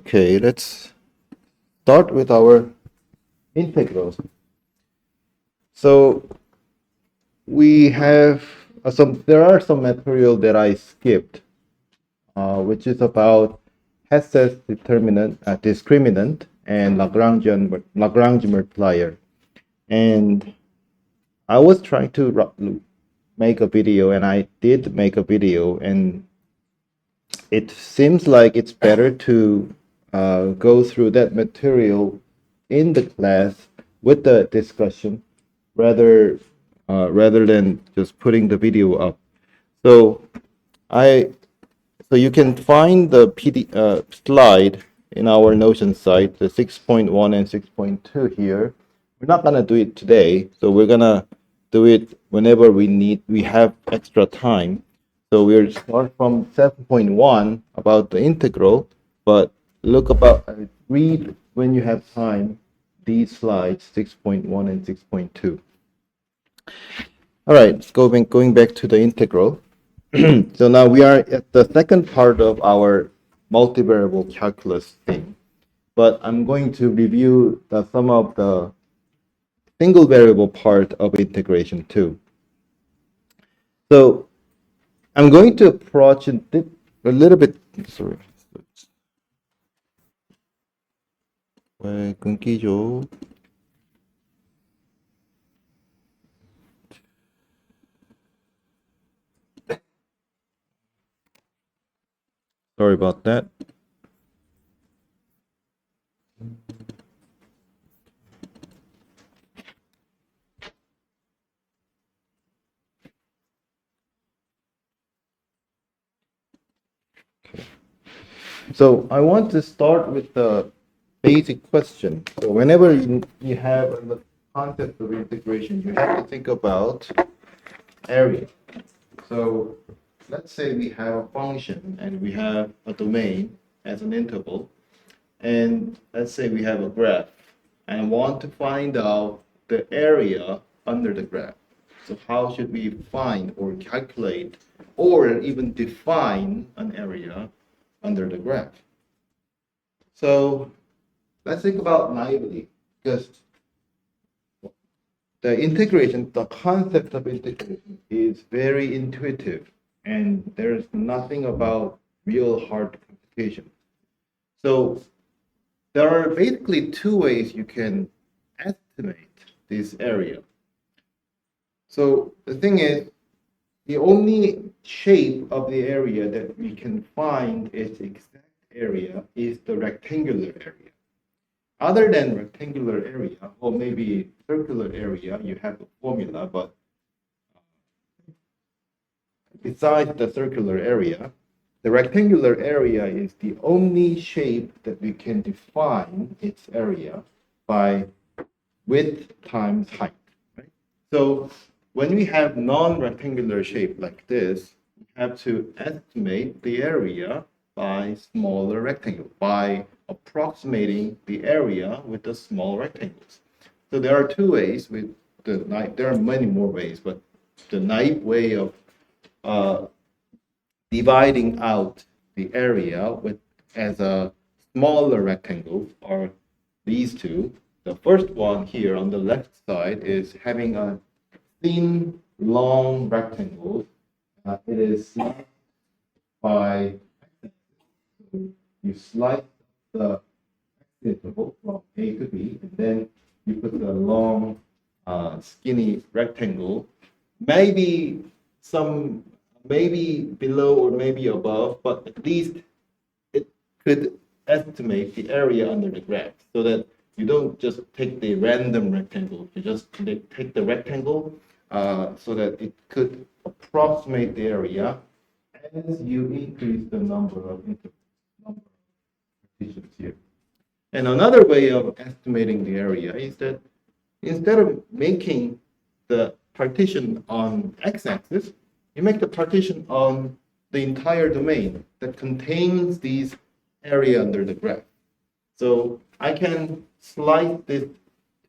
Okay, let's start with our integrals. So we have there are some material that I skipped, which is about Hess's discriminant and Lagrange multiplier. And I was trying to make a video, and I did make a video, and it seems like it's better to go through that material in the class with the discussion rather than just putting the video up. So I so you can find the slide in our Notion site, the 6.1 and 6.2 here. We're not gonna do it today, so we're gonna do it whenever we have extra time. So we'll start from 7.1 about the integral, but read when you have time these slides 6.1 and 6.2. All right, let's going back to the integral. So now we are at the second part of our multivariable calculus thing, but I'm going to review some of the single variable part of integration too. So I'm going to approach it a little bit. Sorry. 왜 끊기죠? Sorry about that. Okay. So I want to start with the basic question. So whenever you have the concept of integration, you have to think about area. So let's say we have a function and we have a domain as an interval, and let's say we have a graph and I want to find out the area under the graph. So how should we find or calculate or even define an area under the graph? So let's think about naively, because the concept of integration is very intuitive, and there's nothing about real hard computation. So there are basically two ways you can estimate this area. So the thing is, the only shape of the area that we can find its exact area is the rectangular area. Other than rectangular area, or maybe circular area, you have a formula, but besides the circular area, the rectangular area is the only shape that we can define its area by width times height, right? So when we have non-rectangular shape like this, we have to estimate the area by smaller rectangle, by approximating the area with the small rectangles. So there are two ways with there are many more ways, but the naive way of dividing out the area as a smaller rectangle are these two. The first one here on the left side is having a thin, long rectangle. It is sliced by, you slice the interval from A to B, and then you put the long, skinny rectangle, maybe below or maybe above, but at least it could estimate the area under the graph, so that you don't just take the random rectangle, you just take the rectangle so that it could approximate the area as you increase the number of partitions here. And another way of estimating the area is that instead of making the partition on x-axis, you make the partition on the entire domain that contains these area under the graph. So I can slice this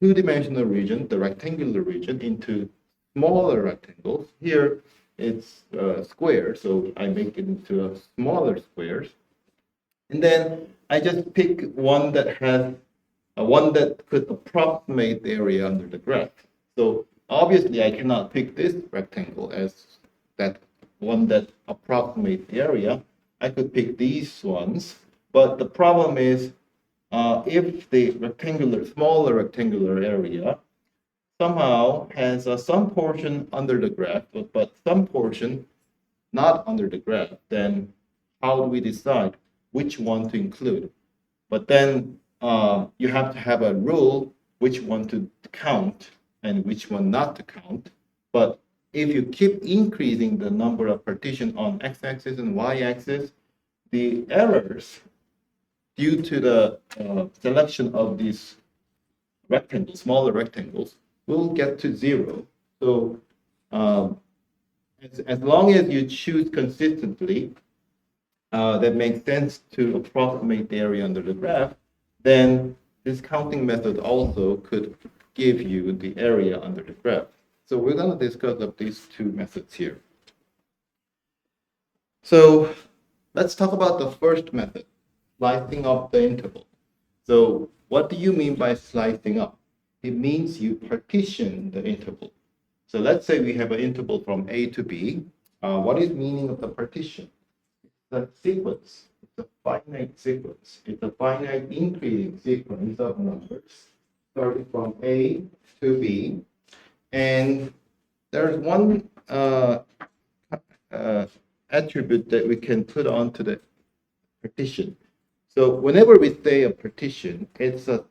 two-dimensional region, the rectangular region, into smaller rectangles. Here it's square, so I make it into smaller squares. And then I just pick one that has one that could approximate the area under the graph. So obviously I cannot pick this rectangle as that one that approximates the area. I could pick these ones, but the problem is if the smaller rectangular area somehow has some portion under the graph, but some portion not under the graph, then how do we decide which one to include? But then you have to have a rule which one to count and which one not to count. But if you keep increasing the number of partitions on x-axis and y-axis, the errors due to the selection of these rectangles, smaller rectangles, will get to zero. So as long as you choose consistently, that makes sense to approximate the area under the graph, then this counting method also could give you the area under the graph. So we're going to discuss of these two methods here. So let's talk about the first method, slicing up the interval. So what do you mean by slicing up? It means you partition the interval. So let's say we have an interval from A to B. What is meaning of the partition? The sequence. It's a finite sequence. It's a finite increasing sequence of numbers starting from A to B. And there's one attribute that we can put onto the partition. So whenever we say a partition, it's a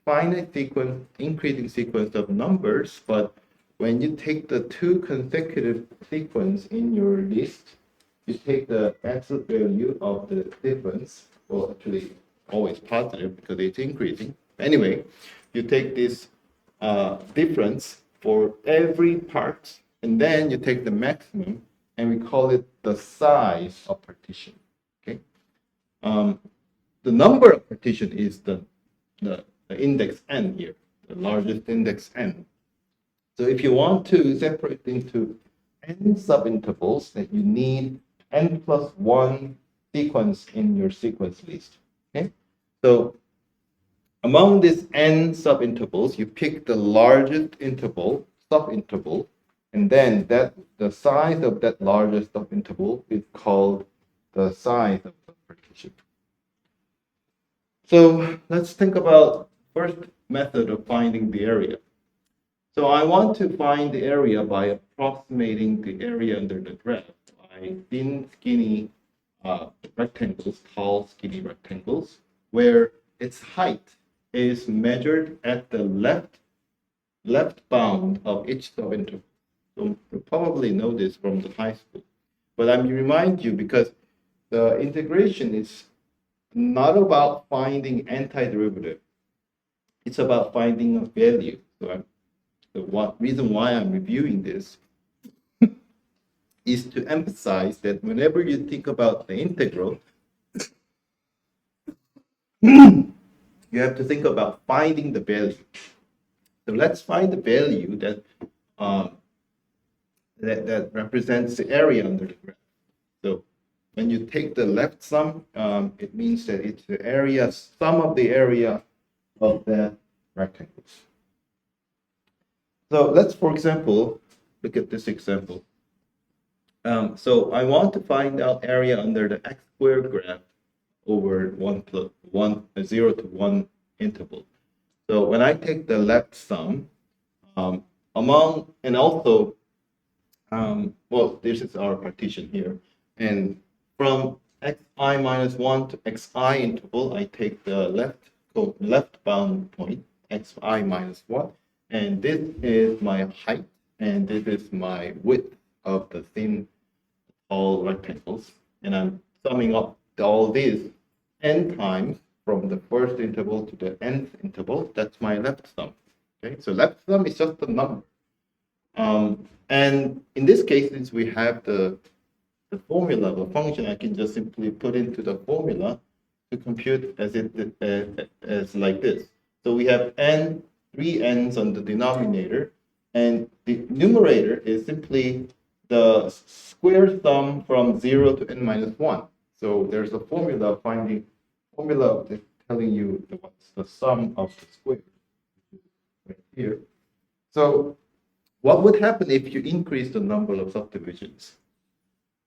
finite sequence, increasing sequence of numbers, but when you take the two consecutive sequence in your list, you take the absolute value of the difference, well, actually always positive because it's increasing. Anyway, you take this difference for every part, and then you take the maximum, and we call it the size of partition. Okay, the number of partition is the index n here, the largest index n. So if you want to separate into n subintervals, that you need n plus 1 sequence in your sequence list. Okay, so among these n subintervals, you pick the largest interval, subinterval, and then the size of that largest subinterval is called the size of the partition. So let's think about first method of finding the area. So I want to find the area by approximating the area under the graph by thin, skinny rectangles called skinny rectangles, where its height is measured at the left bound of each subinterval. So you probably know this from the high school, but I remind you because the integration is not about finding antiderivative. It's about finding a value. So the reason why I'm reviewing this is to emphasize that whenever you think about the integral, you have to think about finding the value. So let's find the value that that represents the area under the graph. So when you take the left sum, it means that it's the area, sum of the area of the rectangles. So let's, for example, look at this example. So I want to find out area under the x squared graph over 0 to 1 interval. So when I take the left sum, among, and also, well, this is our partition here. And from xi minus 1 to xi interval, I take the left bound point, xi minus 1. And this is my height, and this is my width of the thin, tall rectangles. And I'm summing up all these n times from the first interval to the nth interval. That's my left sum. Okay, so left sum is just a number. And in this case, since we have the formula of a function, I can just simply put into the formula to compute as like this. So we have n, 3 n's on the denominator, and the numerator is simply the square sum from 0 to n minus 1. So there's a formula finding formula is telling you what's the sum of the squares right here. So what would happen if you increase the number of subdivisions?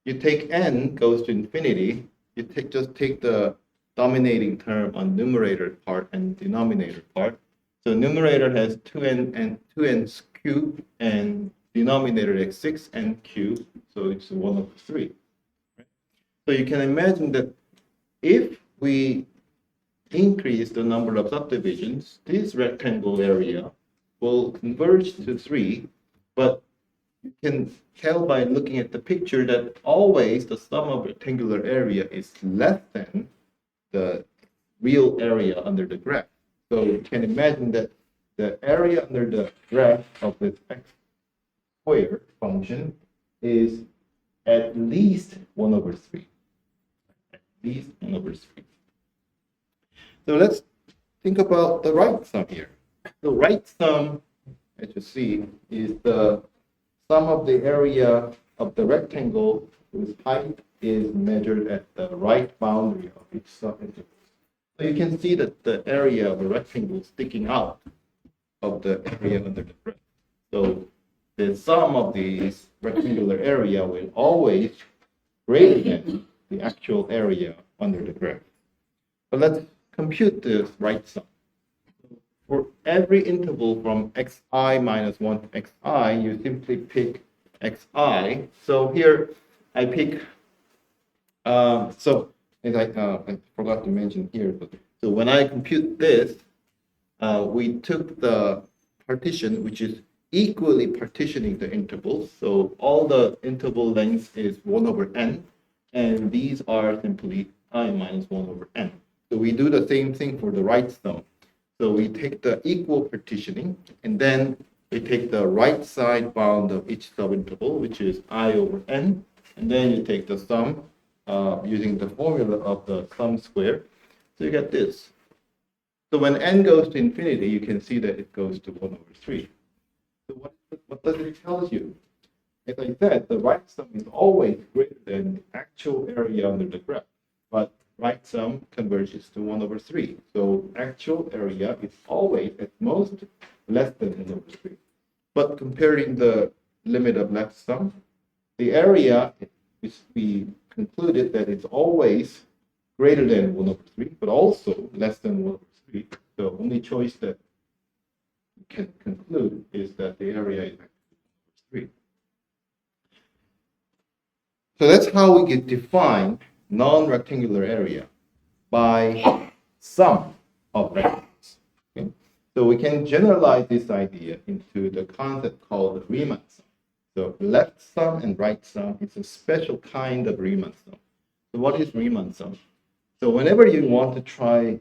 You take n goes to infinity, you just take the dominating term on numerator part and denominator part. So numerator has 2n and 2n cubed, and denominator is 6n cubed, so it's 1/3. Right? So you can imagine that if we increase the number of subdivisions, this rectangle area will converge to 3, but you can tell by looking at the picture that always the sum of rectangular area is less than the real area under the graph. So you can imagine that the area under the graph of this x squared function is at least 1/3. At least 1/3. So let's think about the right sum here. The right sum, as you see, is the sum of the area of the rectangle whose height is measured at the right boundary of each subinterval. So you can see that the area of a rectangle is sticking out of the area under the graph. So the sum of these rectangular area will always greater than the actual area under the graph. But let's compute the right sum. For every interval from xi minus 1 to xi, you simply pick xi. So here I pick, as I forgot to mention here, so when I compute this, we took the partition, which is equally partitioning the intervals. So all the interval length is 1/n, and these are simply I minus 1/n. So we do the same thing for the right sum. So we take the equal partitioning, and then we take the right side bound of each subinterval, which is I/n, and then you take the sum using the formula of the sum square. So you get this. So when n goes to infinity, you can see that it goes to 1/3. So what does it tell you? As I said, the right sum is always greater than the actual area under the graph, but right sum converges to 1/3. So actual area is always at most less than 1/3. But comparing the limit of left sum, the area, we concluded that it's always greater than 1/3, but also less than 1/3. The only choice that we can conclude is that the area is actually 1/3. So that's how we can define non-rectangular area by sum of rectangles. Okay? So we can generalize this idea into the concept called the Riemann sum. So left sum and right sum is a special kind of Riemann sum. So what is Riemann sum? So whenever you want to find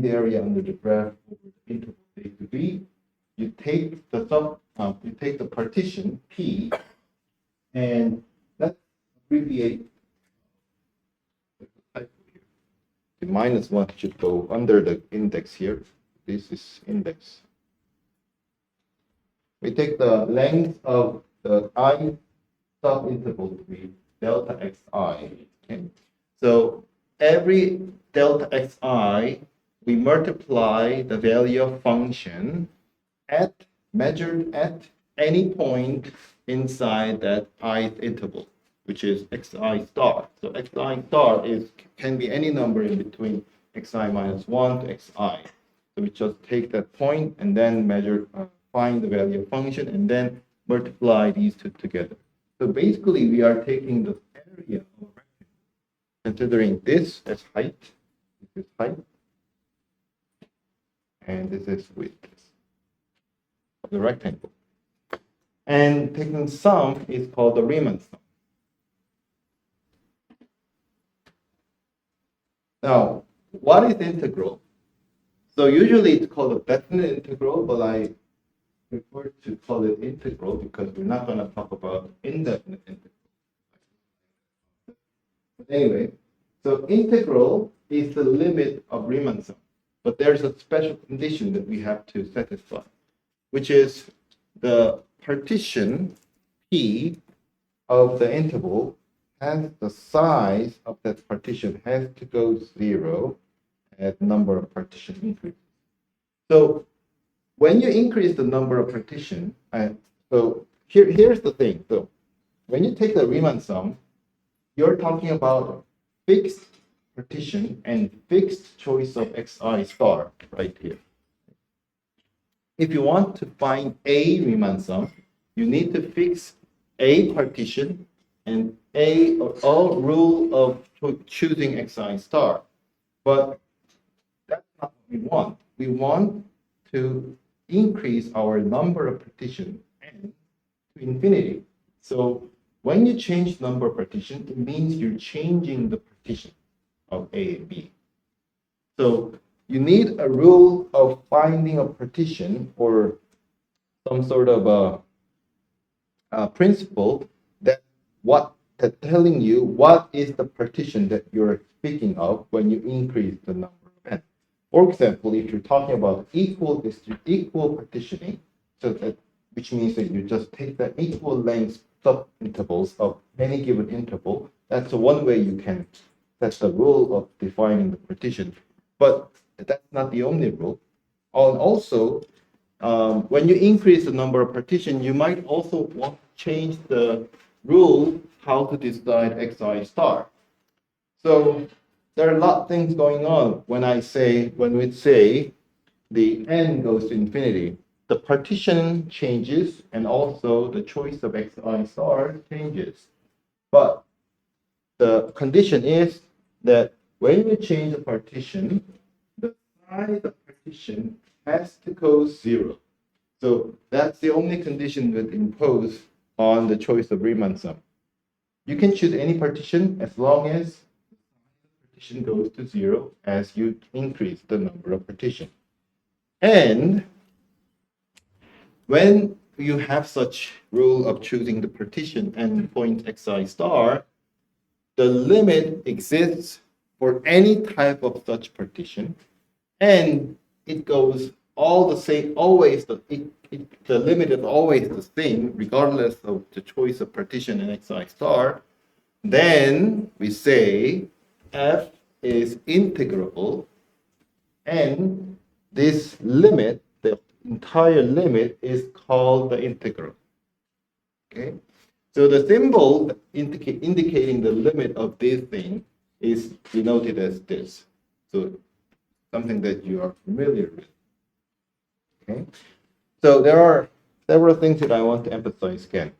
the area under the graph over the interval a to b, you take the partition P, and let's abbreviate the -1 should go under the index here. This is index. We take the length of the I subinterval to be delta xi. Okay? So every delta xi, we multiply the value of function measured at any point inside that ith interval, which is xi star. So xi star can be any number in between xi minus 1 to xi. So we just take that point and then find the value of function, and then multiply these two together. So basically, we are taking the area of a rectangle, considering this as height, this is height, and this is width of the rectangle. And taking sum is called the Riemann sum. Now, what is integral? So usually it's called a definite integral, but I prefer to call it integral because we're not going to talk about indefinite integral. But anyway, so integral is the limit of Riemann sum, but there's a special condition that we have to satisfy, which is the partition P of the interval has the size of that partition has to go 0 as number of partition increases. So when you increase the number of partition, so here's the thing. So when you take the Riemann sum, you're talking about fixed partition and fixed choice of xi star right here. If you want to find a Riemann sum, you need to fix a partition and a rule of choosing xi star. But that's not what we want. We want to increase our number of partitions n to infinity. So when you change number of partitions, it means you're changing the partition of A and B. So you need a rule of finding a partition or some sort of a principle that telling you what is the partition that you're speaking of when you increase the number of n. For example, if you're talking about equal partitioning, so that which means that you just take the equal length subintervals of any given interval, that's one way you can set the rule of defining the partition. But that's not the only rule. And also, when you increase the number of partitions, you might also want to change the rule how to decide xi star. So there are a lot of things going on when we say the n goes to infinity. The partition changes and also the choice of xi star changes. But the condition is that when you change the partition, the size of partition has to go 0. So that's the only condition that impose on the choice of Riemann sum. You can choose any partition as long as the partition goes to 0 as you increase the number of partitions. And when you have such rule of choosing the partition and point xi star, the limit exists for any type of such partition, and it goes all the same, always the limit is always the same, regardless of the choice of partition and xi star. Then we say f is integrable, and this limit, the entire limit, is called the integral. Okay, so the symbol indicating the limit of this thing is denoted as this. So something that you are familiar with. Okay, so there are several things that I want to emphasize again.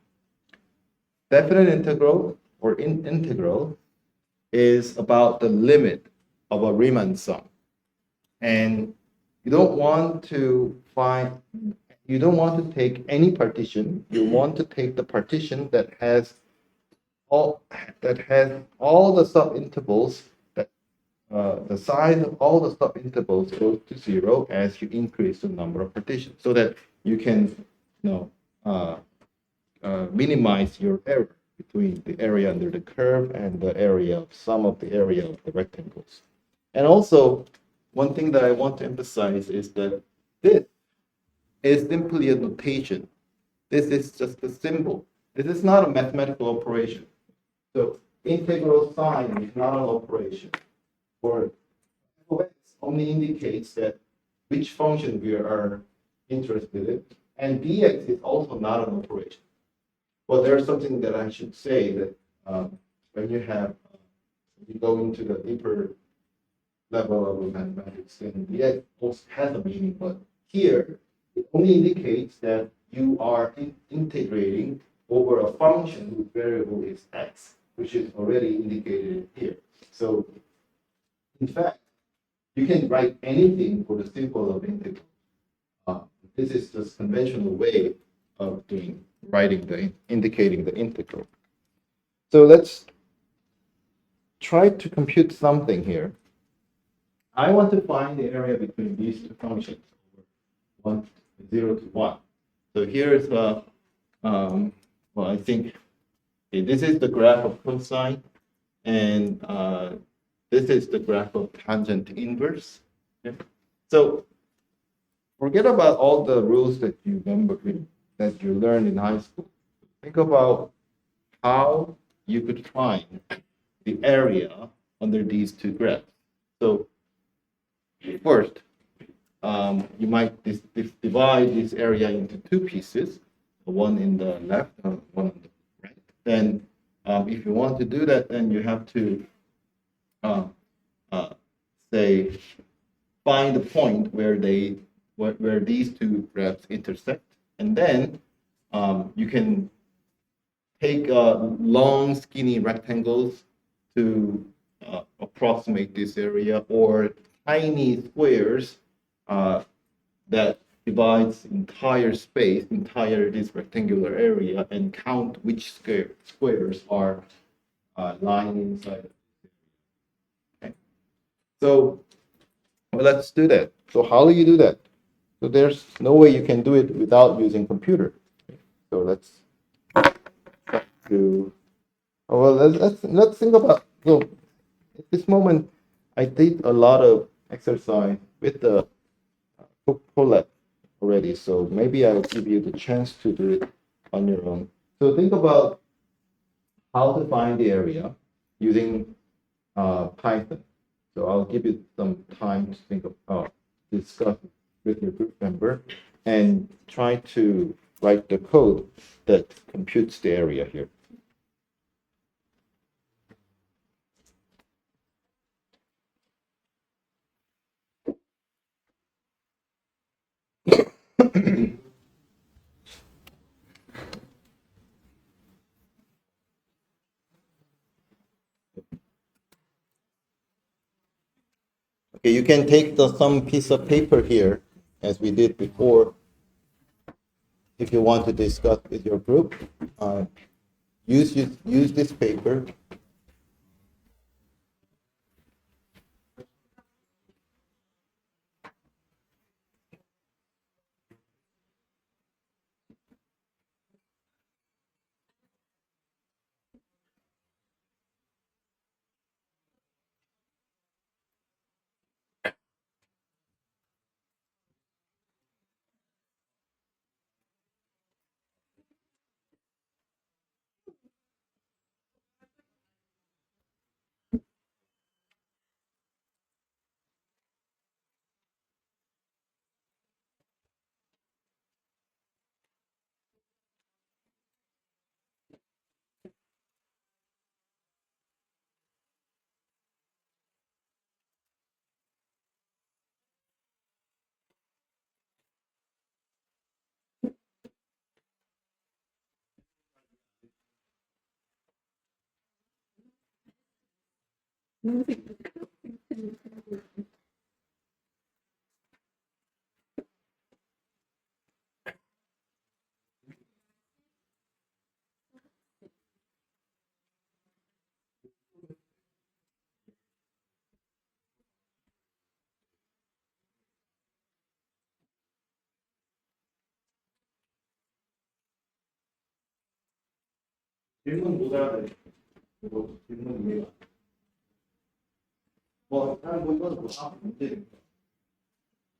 Definite integral or integral is about the limit of a Riemann sum, and you don't want to take any partition. You want to take the partition that has all the subintervals that the size of all the subintervals goes to 0 as you increase the number of partitions, so that you can minimize your error between the area under the curve and the area of sum of the area of the rectangles. And also, one thing that I want to emphasize is that this is simply a notation. This is just a symbol. This is not a mathematical operation. So integral sign is not an operation. For f only indicates that which function we are interested in, and dx is also not an operation. Well, there's something that I should say that when you go into the deeper level of mathematics, then dx also has a meaning, but here it only indicates that you are integrating over a function whose variable is x, which is already indicated here. So, in fact, you can write anything for the symbol of integral. This is just conventional way of indicating the integral. So let's try to compute something here. I want to find the area between these two functions, 0 to 1. So here's I think this is the graph of cosine, and this is the graph of tangent inverse. Okay? So forget about all the rules that you learned in high school. Think about how you could find the area under these two graphs. So first, you might divide this area into two pieces, one in the left and one on the right. Then, if you want to do that, then you have to uh, say find the point where these two graphs intersect, and then you can take long, skinny rectangles to approximate this area, or tiny squares that divides entire space, entire this rectangular area, and count which squares are lying inside. Okay. So well, let's do that. So how do you do that? So there's no way you can do it without using computer. So let's do. Oh, well, let's think about. So at this moment, I did a lot of exercise with the Colab already. So maybe I'll give you the chance to do it on your own. So think about how to find the area using Python. So I'll give you some time to think about discuss with your group member and try to write the code that computes the area here. Okay, you can take some piece of paper here, as we did before, if you want to discuss with your group. Uh, use this paper. 질문 못 알아듣. 뭐 질문 이해가. 뭐 일단 뭐 이거는 뭐다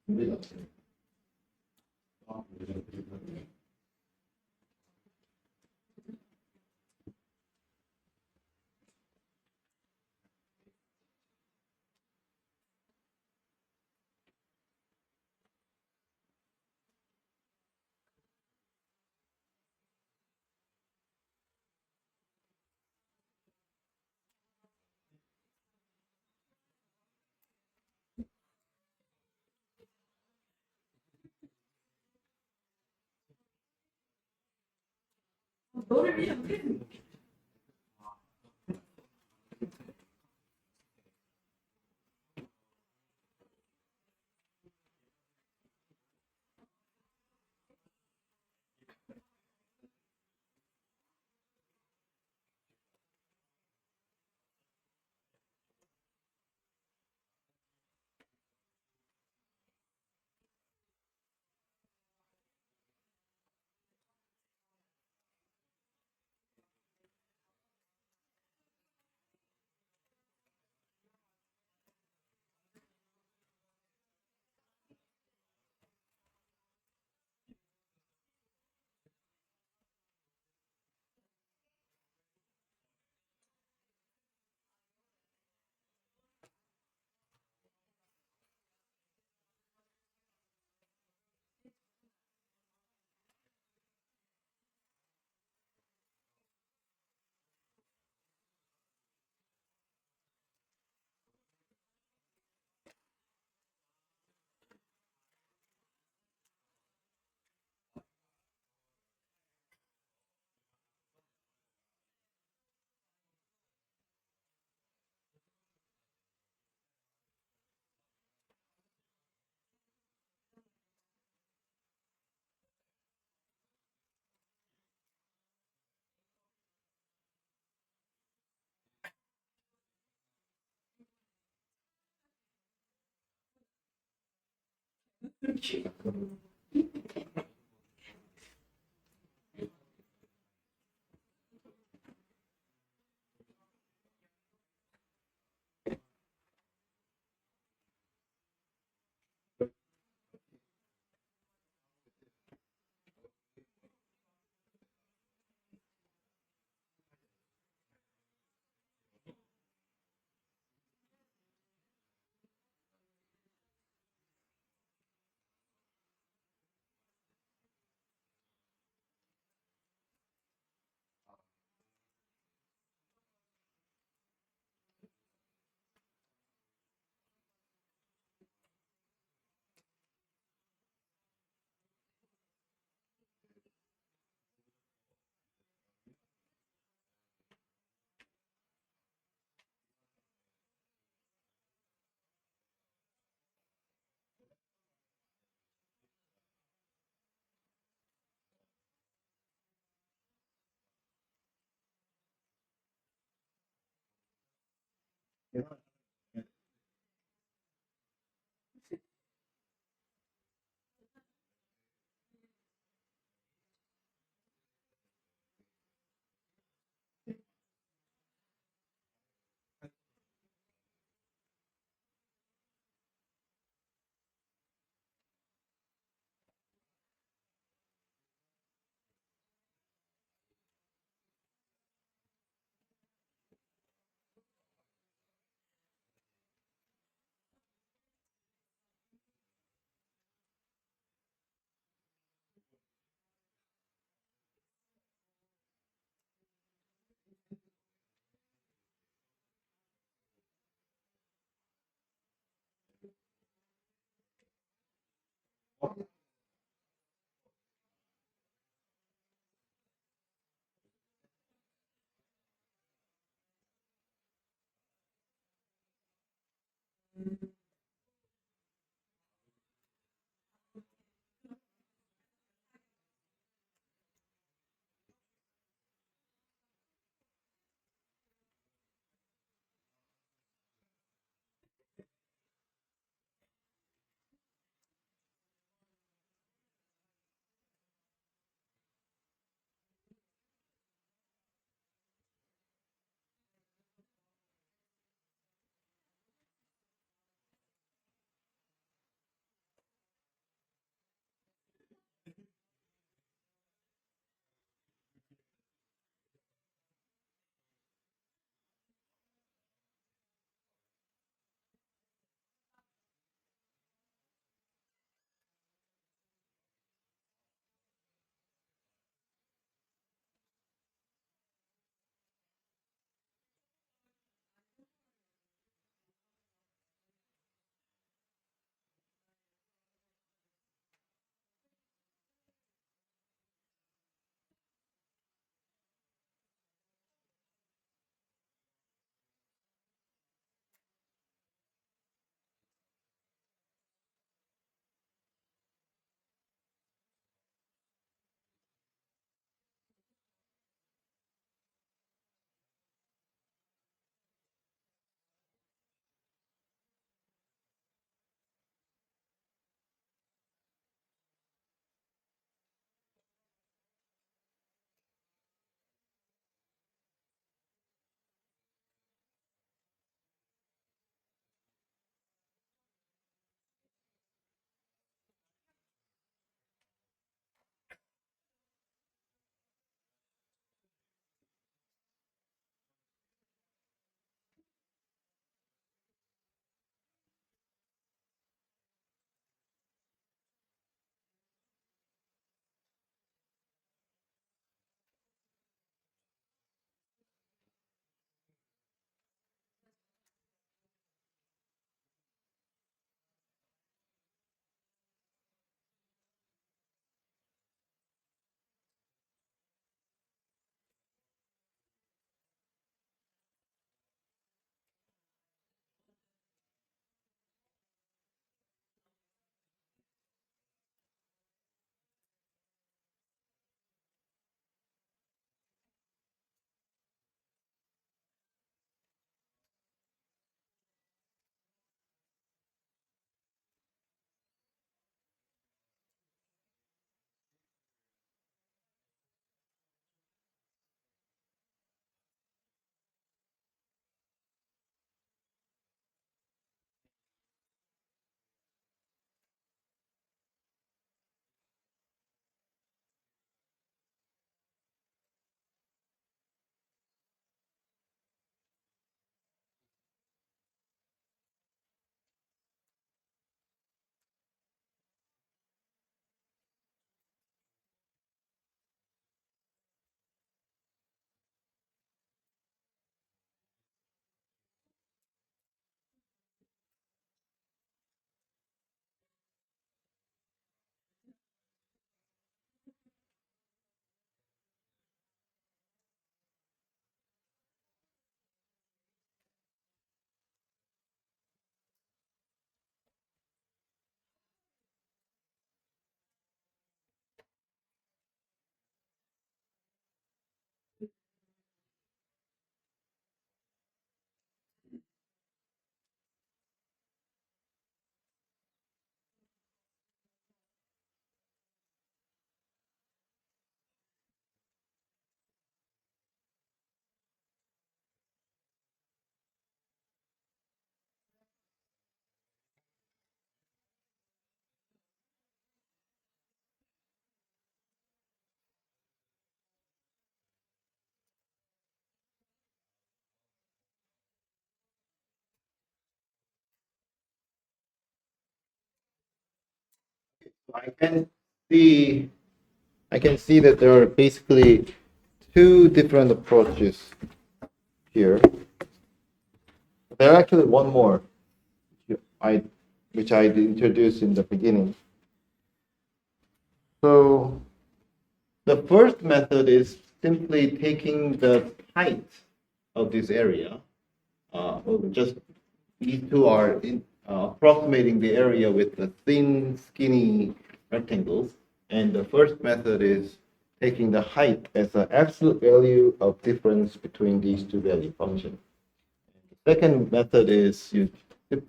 문제가 없어요. I can see that there are basically two different approaches here. There are actually one more, which I introduced in the beginning. So the first method is simply taking the height of this area. Just these two are approximating the area with the thin, skinny rectangles. And the first method is taking the height as an absolute value of difference between these two value functions. The second method is you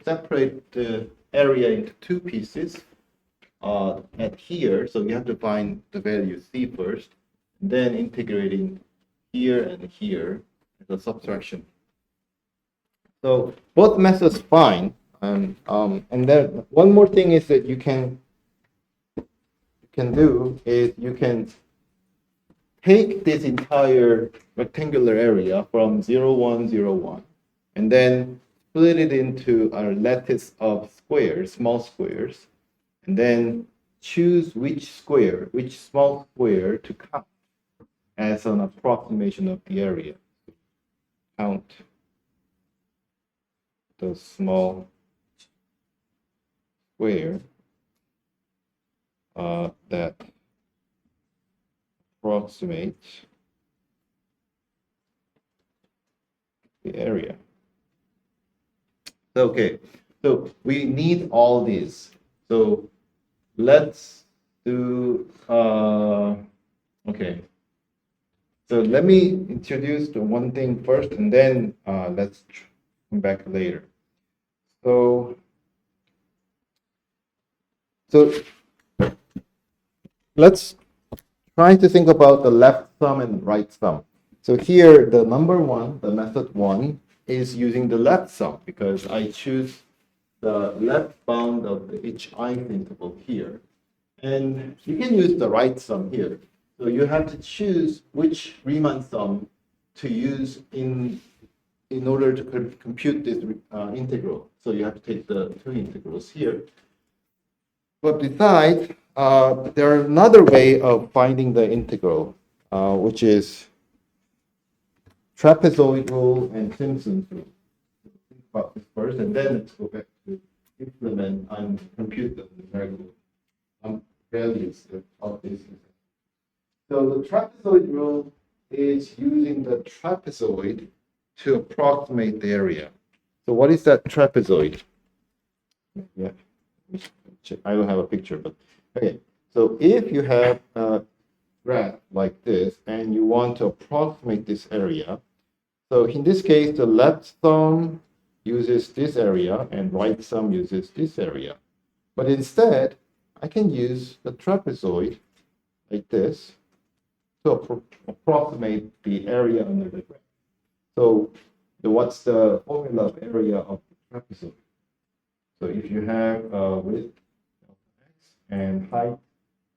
separate the area into two pieces at here. So you have to find the value c first, then integrating here and here as a subtraction. So both methods fine. And then one more thing is that you can do is you can take this entire rectangular area from 0, 1, 0, 1, and then split it into a lattice of squares, small squares, and then choose which small square to count as an approximation of the area. Count the small square that approximates the area. Okay, so we need all these. So let's do, okay. So let me introduce the one thing first, and then let's come back later. So let's try to think about the left sum and right sum. So here, the number one, the method one, is using the left sum because I choose the left bound of each ith interval here. And you can use the right sum here. So you have to choose which Riemann sum to use in order to compute this integral. So you have to take the two integrals here. But besides, there are another way of finding the integral, which is trapezoid rule and Simpson's rule. Think about this first, and then let's go back to implement and compute the numerical values of this. So the trapezoid rule is using the trapezoid to approximate the area. So what is that trapezoid? Yeah, I don't have a picture, but okay. So if you have a graph like this and you want to approximate this area, so in this case, the left sum uses this area and right sum uses this area. But instead, I can use the trapezoid like this to approximate the area under the graph. So what's the formula of area of the trapezoid? So if you have width of x and height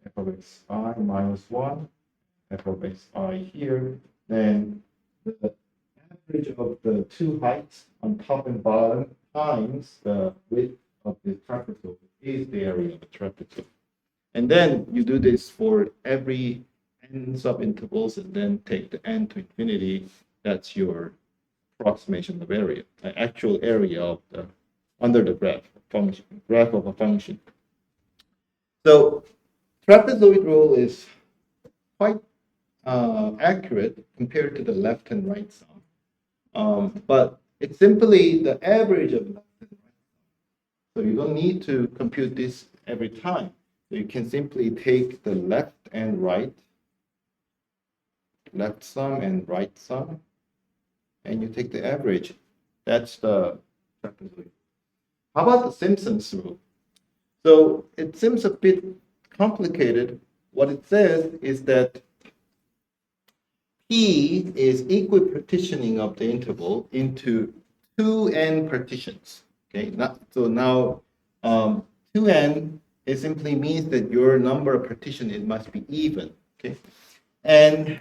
f of xi minus 1, f of xi here, then the average of the two heights on top and bottom times the width of the trapezoid is the area of the trapezoid. And then you do this for every n subintervals and then take the n to infinity. That's your approximation of area, the actual area of the under the graph of a function. So trapezoid rule is quite accurate compared to the left and right sum. But it's simply the average of left and right sum. So you don't need to compute this every time. So you can simply take the left and right, left sum and right sum, and you take the average. That's the trapezoid. How about the Simpson's rule? So it seems a bit complicated. What it says is that P is equipartitioning of the interval into 2n partitions. Okay, so now 2n it simply means that your number of partitions it must be even. Okay, and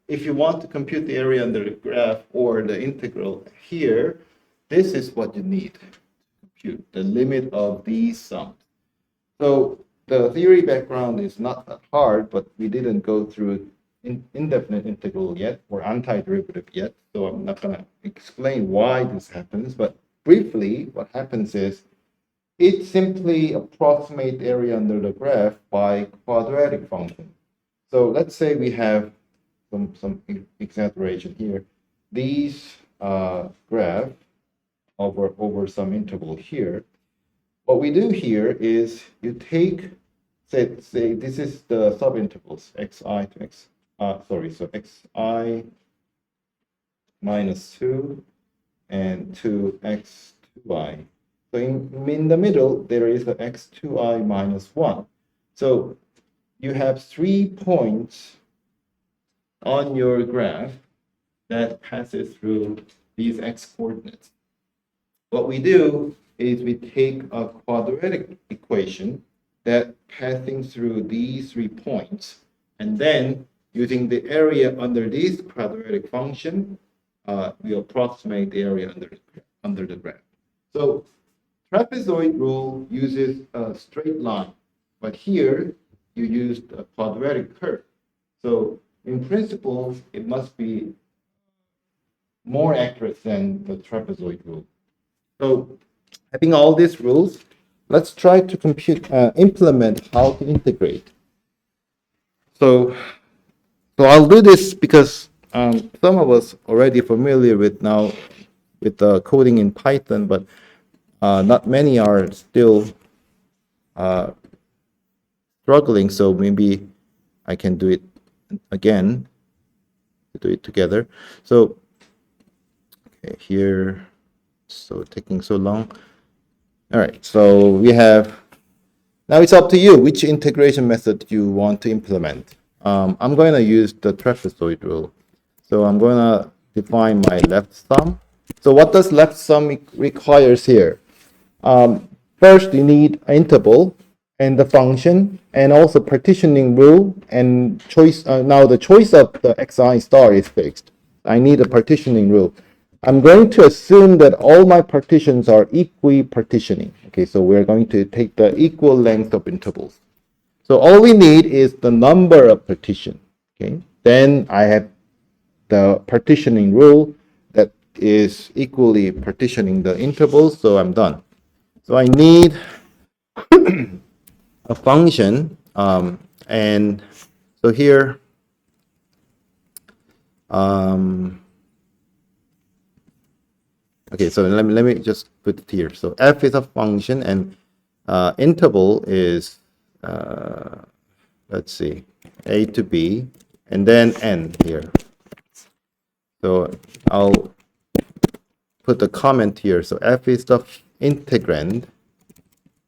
if you want to compute the area under the graph or the integral here, this is what you need to compute the limit of these sums. So the theory background is not that hard, but we didn't go through indefinite integral yet or antiderivative yet. So I'm not going to explain why this happens. But briefly, what happens is it simply approximates area under the graph by quadratic function. So let's say we have some exaggeration here. These graph over some interval here. What we do here is you take, say this is the subintervals xi to x, so xi minus 2 and 2x2i. So in the middle, there is the x2i minus 1. So you have 3 points on your graph that passes through these x coordinates. What we do is we take a quadratic equation that passing through these 3 points, and then using the area under this quadratic function, we approximate the area under the graph. So trapezoid rule uses a straight line, but here you use a quadratic curve. So in principle, it must be more accurate than the trapezoid rule. So having all these rules, let's try to implement how to integrate. So I'll do this because some of us already familiar with the coding in Python, but not many are still struggling. So maybe I can do it again, do it together. So okay, here, so taking so long. All right, so we have, now it's up to you which integration method you want to implement. I'm going to use the trapezoid rule. So I'm going to define my left sum. So what does left sum requires here? First, you need an interval and the function, and also partitioning rule and choice. Now the choice of the xi star is fixed. I need a partitioning rule. I'm going to assume that all my partitions are equi-partitioning. Okay, so we're going to take the equal length of intervals. So all we need is the number of partition. Okay, then I have the partitioning rule that is equally partitioning the intervals, so I'm done. So I need a function, and so here, okay, so let me just put it here. So f is a function, and interval is, let's see, a to b, and then n here. So I'll put the comment here. So f is the integrand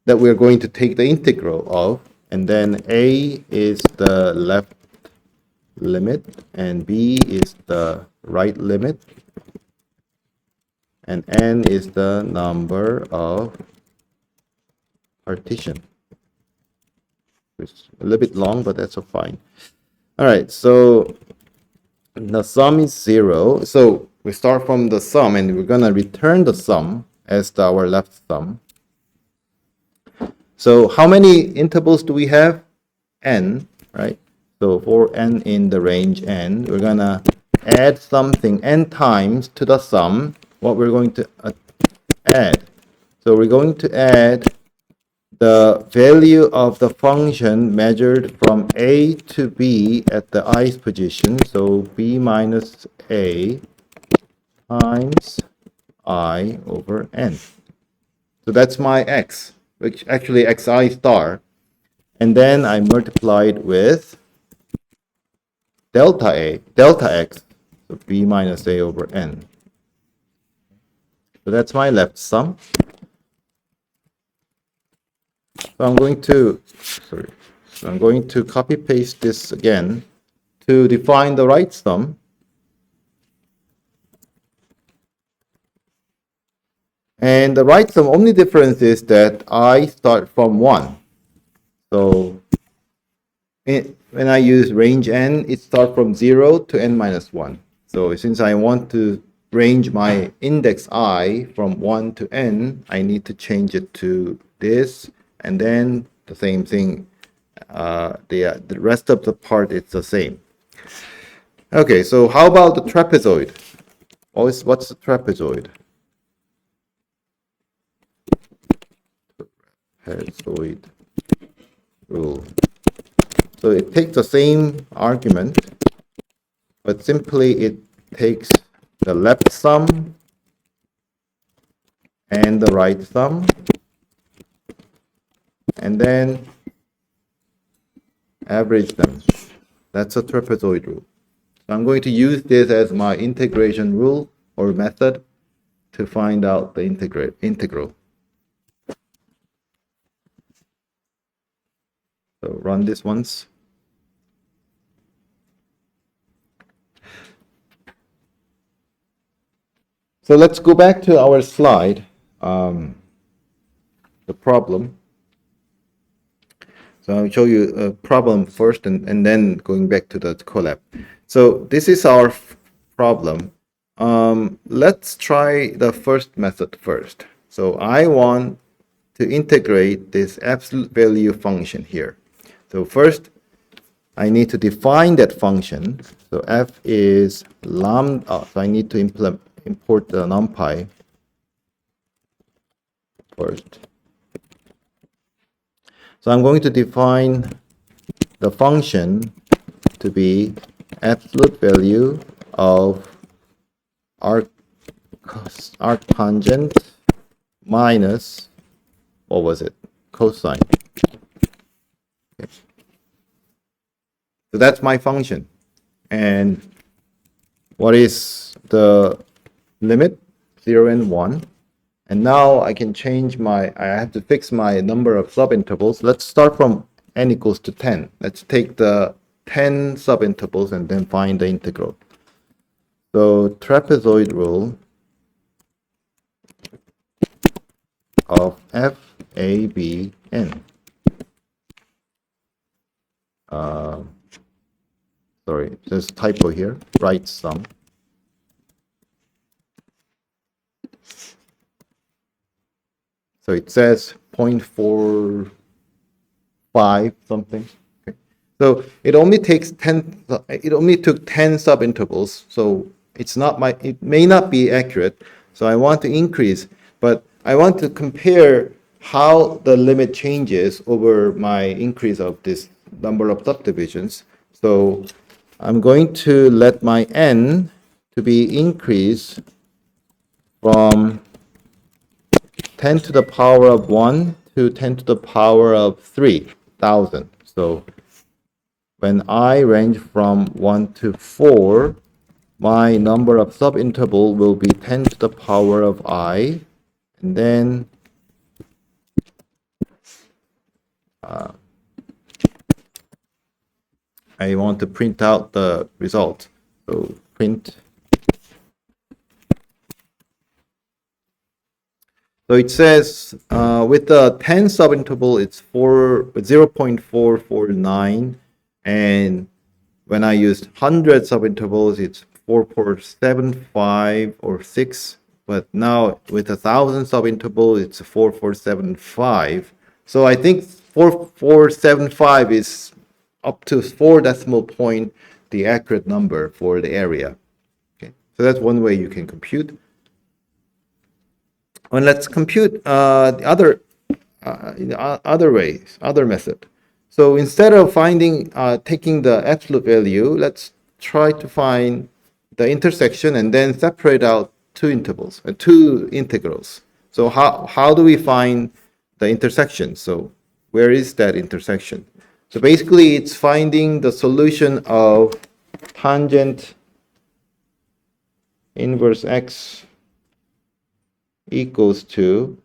that we're going to take the integral of, and then a is the left limit, and b is the right limit, and n is the number of partition. It's a little bit long, but that's fine. All right, so the sum is 0. So we start from the sum, and we're gonna return the sum as our left sum. So how many intervals do we have? N, right? So for n in the range n, we're gonna add something n times to the sum. What we're going to add. So we're going to add the value of the function measured from a to b at the ith position. So b minus a times I over n. So that's my x, which actually xi star. And then I multiplied with delta x, so b minus a over n. So that's my left sum. So I'm going to copy paste this again to define the right sum. And the right sum only difference is that I start from 1. So when I use range n, it starts from 0 to n minus 1. So since I want to range my index I from 1 to n, I need to change it to this, and then the same thing the rest of the part is the same. Okay, so how about the trapezoid? What's the trapezoid? Trapezoid rule. So it takes the same argument, but simply it takes the left sum and the right sum, and then average them. That's a trapezoid rule. So I'm going to use this as my integration rule or method to find out the integral. So run this once. So let's go back to our slide, the problem. So I'll show you a problem first and then going back to the collab. So this is our problem. Let's try the first method first. So I want to integrate this absolute value function here. So first, I need to define that function. So f is lambda. So I need to import the numpy first. So I'm going to define the function to be absolute value of arctangent minus, what was it? Cosine. Okay. So that's my function. And what is the limit? 0 and 1. And now I can change I have to fix my number of subintervals. Let's start from n equals to 10. Let's take the 10 subintervals and then find the integral. So trapezoid rule of f, a, b, n. Sorry, there's a typo here. Right sum. So it says 0.45 something. Okay. So it only takes 10. It only took 10 subintervals. So it's not it may not be accurate. So I want to increase, but I want to compare how the limit changes over my increase of this number of subdivisions. So I'm going to let my n to be increased from 10 to the power of 1 to 10 to the power of 3,000. So when I range from 1 to 4, my number of subinterval will be 10 to the power of I, and then I want to print out the result. So print. So it says with the 10 subinterval, it's 0.449, and when I used 100 subintervals, it's 4.475 or 6. But now with 1,000 subinterval, it's 4.475. So I think 4.475 is up to 4 decimal point the accurate number for the area. Okay, so that's one way you can compute. And let's compute the other method. So instead of taking the absolute value, let's try to find the intersection and then separate out two integrals. So how do we find the intersection? So where is that intersection? So basically, it's finding the solution of tangent inverse x equals to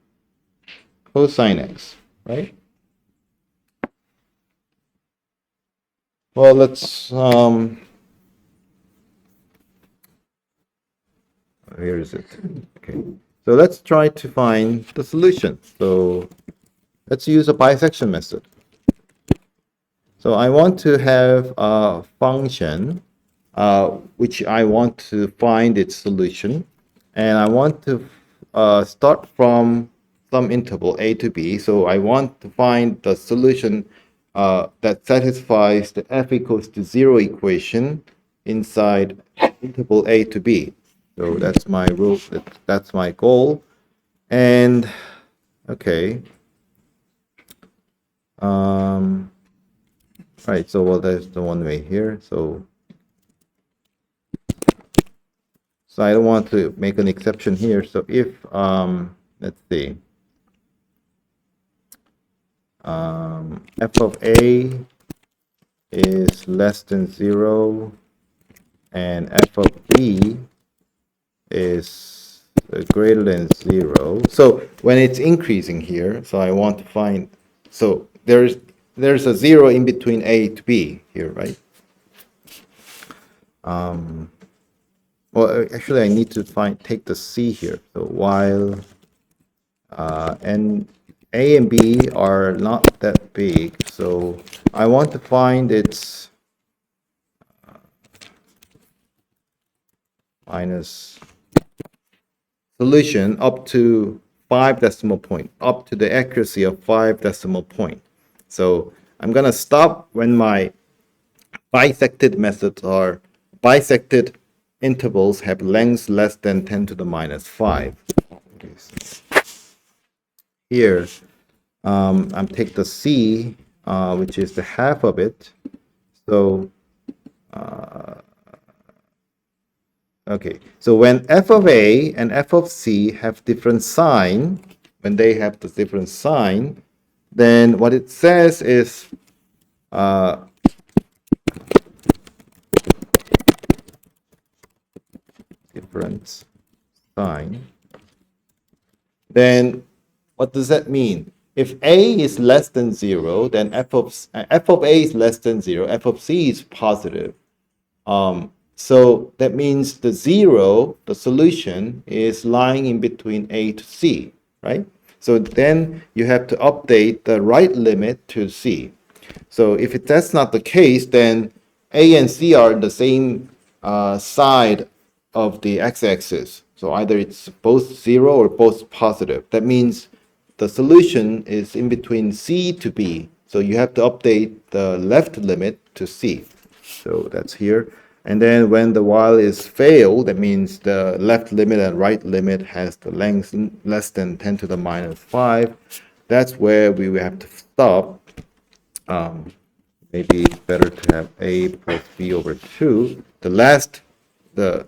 cosine x, right? Well, let's here is it. Okay, so let's try to find the solution. So let's use a bisection method. So I want to have a function which I want to find its solution, and I want to start from some interval a to b. So I want to find the solution that satisfies the f equals to 0 equation inside interval a to b. So that's my rule. That's my goal. And okay. Right. So well, there's the one way here. So I don't want to make an exception here. So if let's see, f of a is less than 0 and f of b is greater than 0. So when it's increasing here, so I want to find, so there's a 0 in between a to b here, right? Well, actually, I need to take the c here. So while and a and b are not that big, so I want to find its minus solution up to 5 decimal point, up to the accuracy of 5 decimal point. So I'm gonna stop when my bisected methods are bisected intervals have lengths less than 10 to the minus 5. Here, I'm take the c, which is the half of it. So okay, so when f of a and f of c have different sign, when they have the different sign, then what it says is different sign. Then what does that mean? If a is less than 0, then f of a is less than 0, f of c is positive. So that means the 0, the solution, is lying in between a to c, right? So then you have to update the right limit to c. So if that's not the case, then a and c are the same side of the x-axis. So either it's both 0 or both positive. That means the solution is in between c to b. So you have to update the left limit to c. So that's here. And then when the while is failed, that means the left limit and right limit has the length less than 10 to the minus 5. That's where we will have to stop. Maybe it's better to have a plus b over 2. The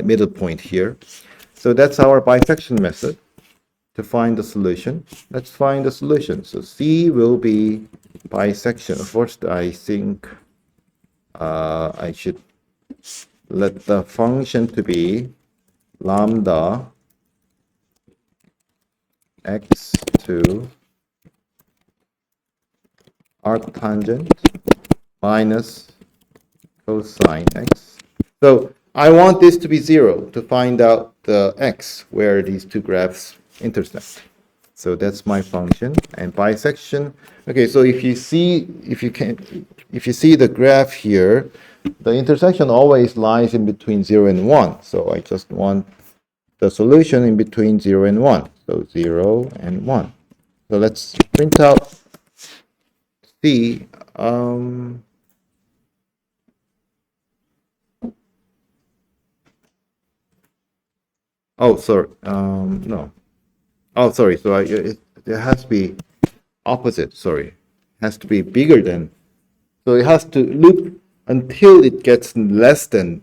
middle point here. So that's our bisection method to find the solution. Let's find the solution. So c will be bisection. First, I think I should let the function to be lambda x2 arctangent minus cosine x. So I want this to be 0 to find out the x where these two graphs intersect. So that's my function. And bisection. Okay, so if you see the graph here, the intersection always lies in between 0 and 1. So I just want the solution in between 0 and 1. So 0 and 1. So let's print out C. Oh, sorry. No. Oh, sorry. So it has to be opposite. Sorry. It has to be bigger than. So it has to loop until it gets less than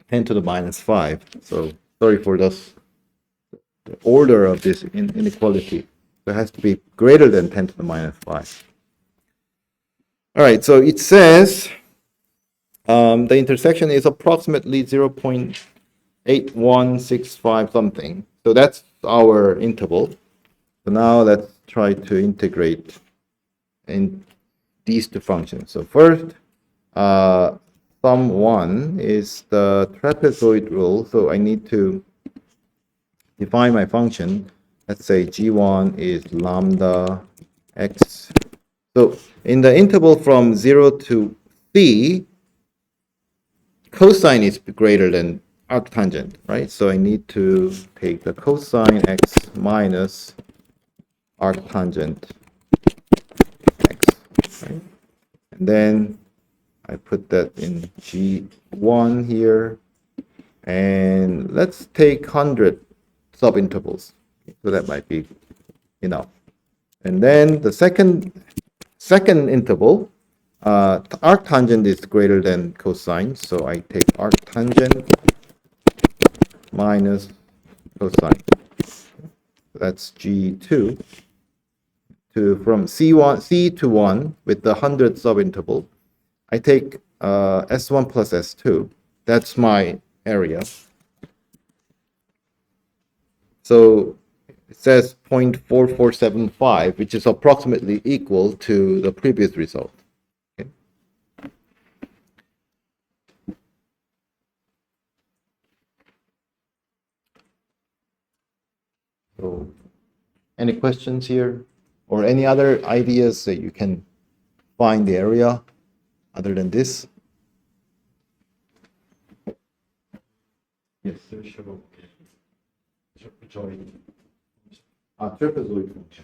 10 to the minus 5. So sorry for this. The order of this inequality. So it has to be greater than 10 to the minus 5. All right. So it says the intersection is approximately 0.8165 something. So that's our interval. So now let's try to integrate in these two functions. So first, sum 1 is the trapezoid rule. So I need to define my function. Let's say g1 is lambda x. So in the interval from 0 to c, cosine is greater than arctangent, right? So I need to take the cosine x minus arctangent x. And then I put that in G1 here. And let's take 100 subintervals. So that might be enough. And then the second interval, arctangent is greater than cosine. So I take arctangent minus cosine. That's G2 from C to 1 with the 100 subinterval. I take S1 plus S2. That's my area. So it says 0.4475, which is approximately equal to the previous result. Okay. So any questions here? Or any other ideas that you can find the area other than this? Yes, trapezoid function.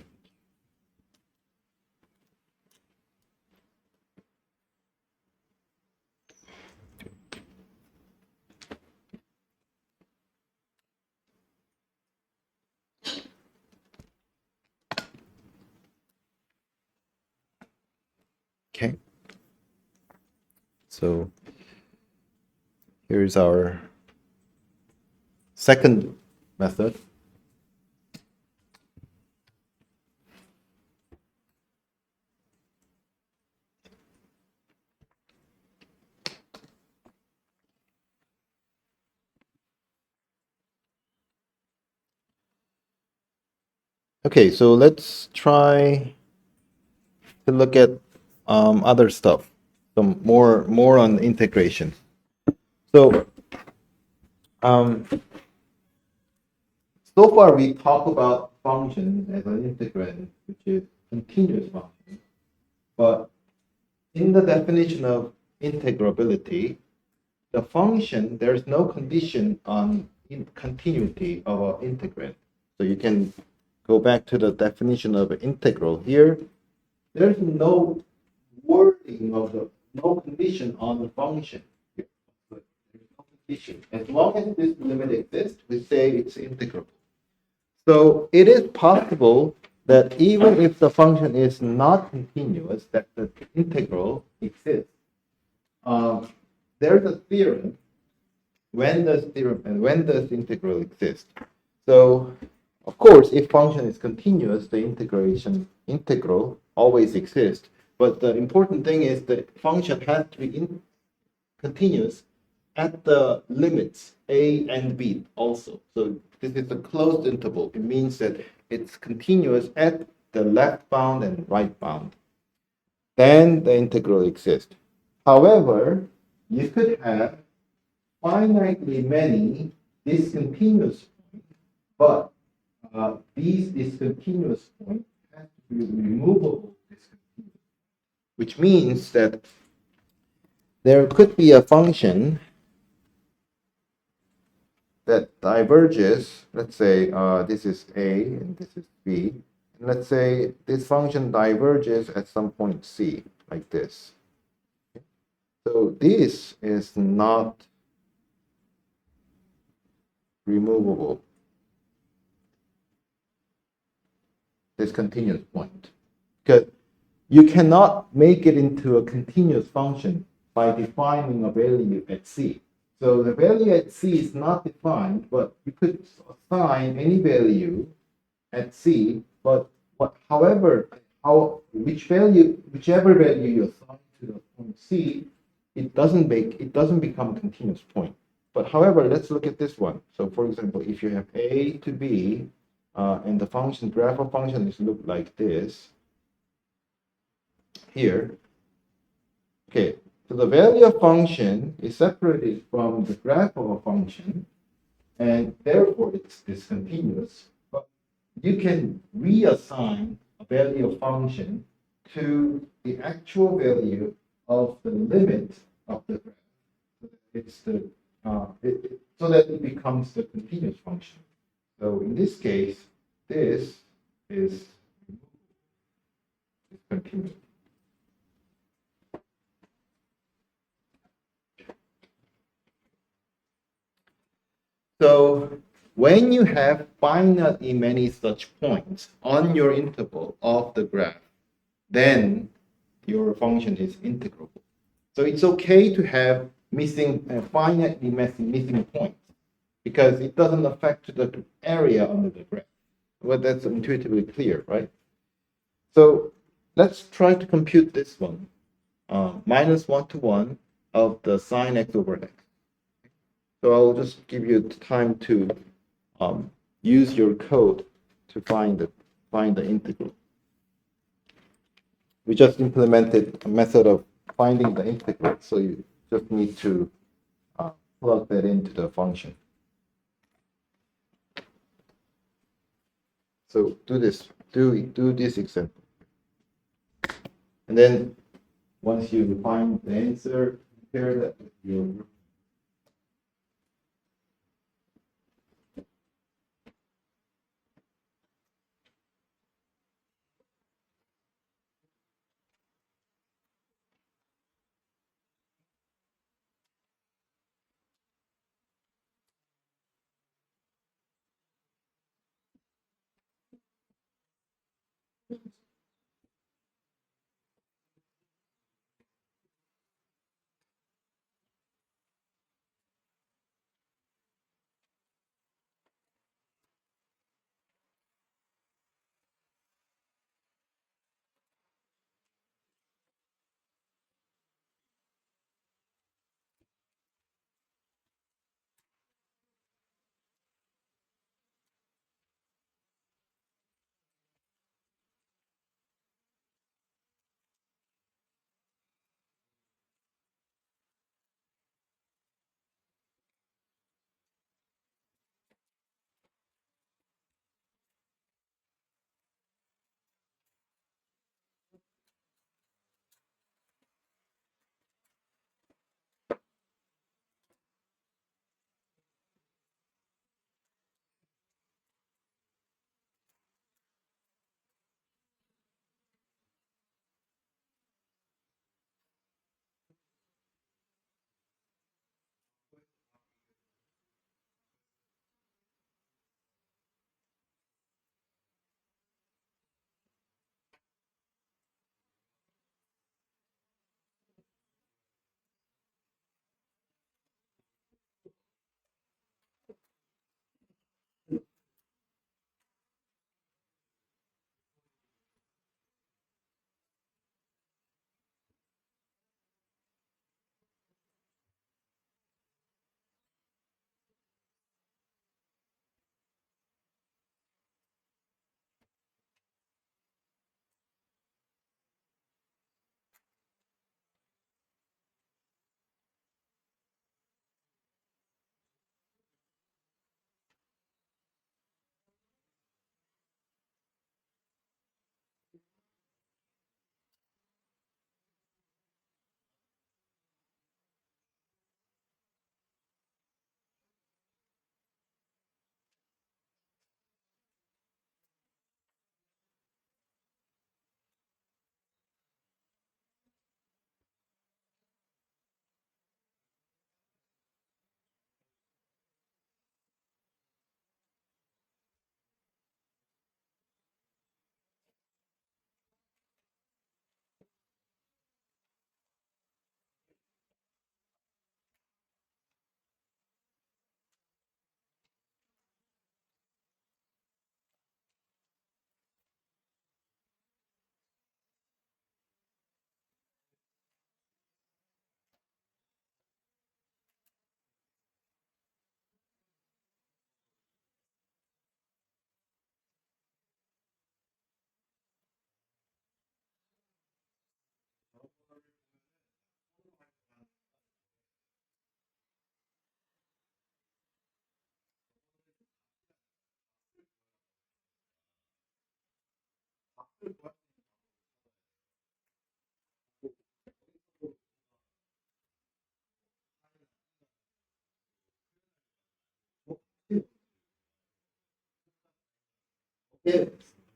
Okay. So here's our second method. Okay, so let's try to look at other stuff, some more on integration. So so far we talk about function as an integrand, which is continuous function. But in the definition of integrability, the function, there's no condition on continuity of an integrand. So you can go back to the definition of an integral here. There's no wording of the no condition on the function. There's no condition. As long as this limit exists, we say it's integrable. So it is possible that even if the function is not continuous, that the integral exists. There's a theorem. When does integral exist? So, of course, if function is continuous, the integral always exists. But the important thing is the function has to be continuous at the limits a and b also. So this is a closed interval. It means that it's continuous at the left bound and right bound. Then the integral exists. However, you could have finitely many discontinuous points, but these discontinuous points have to be removable discontinuous, which means that there could be a function that diverges. Let's say this is A and this is B. And let's say this function diverges at some point C, like this. So this is not removable, this continuous point, because you cannot make it into a continuous function by defining a value at C. So the value at C is not defined, but you could assign any value at C, but whichever value you assign to the point C, it doesn't become a continuous point. But however, let's look at this one. So for example, if you have A to B, and the graph of function is look like this here. Okay, so the value of function is separated from the graph of a function, and therefore it's discontinuous. But you can reassign a value of function to the actual value of the limit of the graph. It's the so that it becomes the continuous function. So in this case, this is continuous. So when you have finitely many such points on your interval of the graph, then your function is integrable. So it's okay to have finitely missing points because it doesn't affect the area under the graph. Well, that's intuitively clear, right? So let's try to compute this one. Minus 1 to 1 of the sine x over x. So I'll just give you time to use your code to find the integral. We just implemented a method of finding the integral, so you just need to plug that into the function. So do this example, and then once you find the answer, compare that with your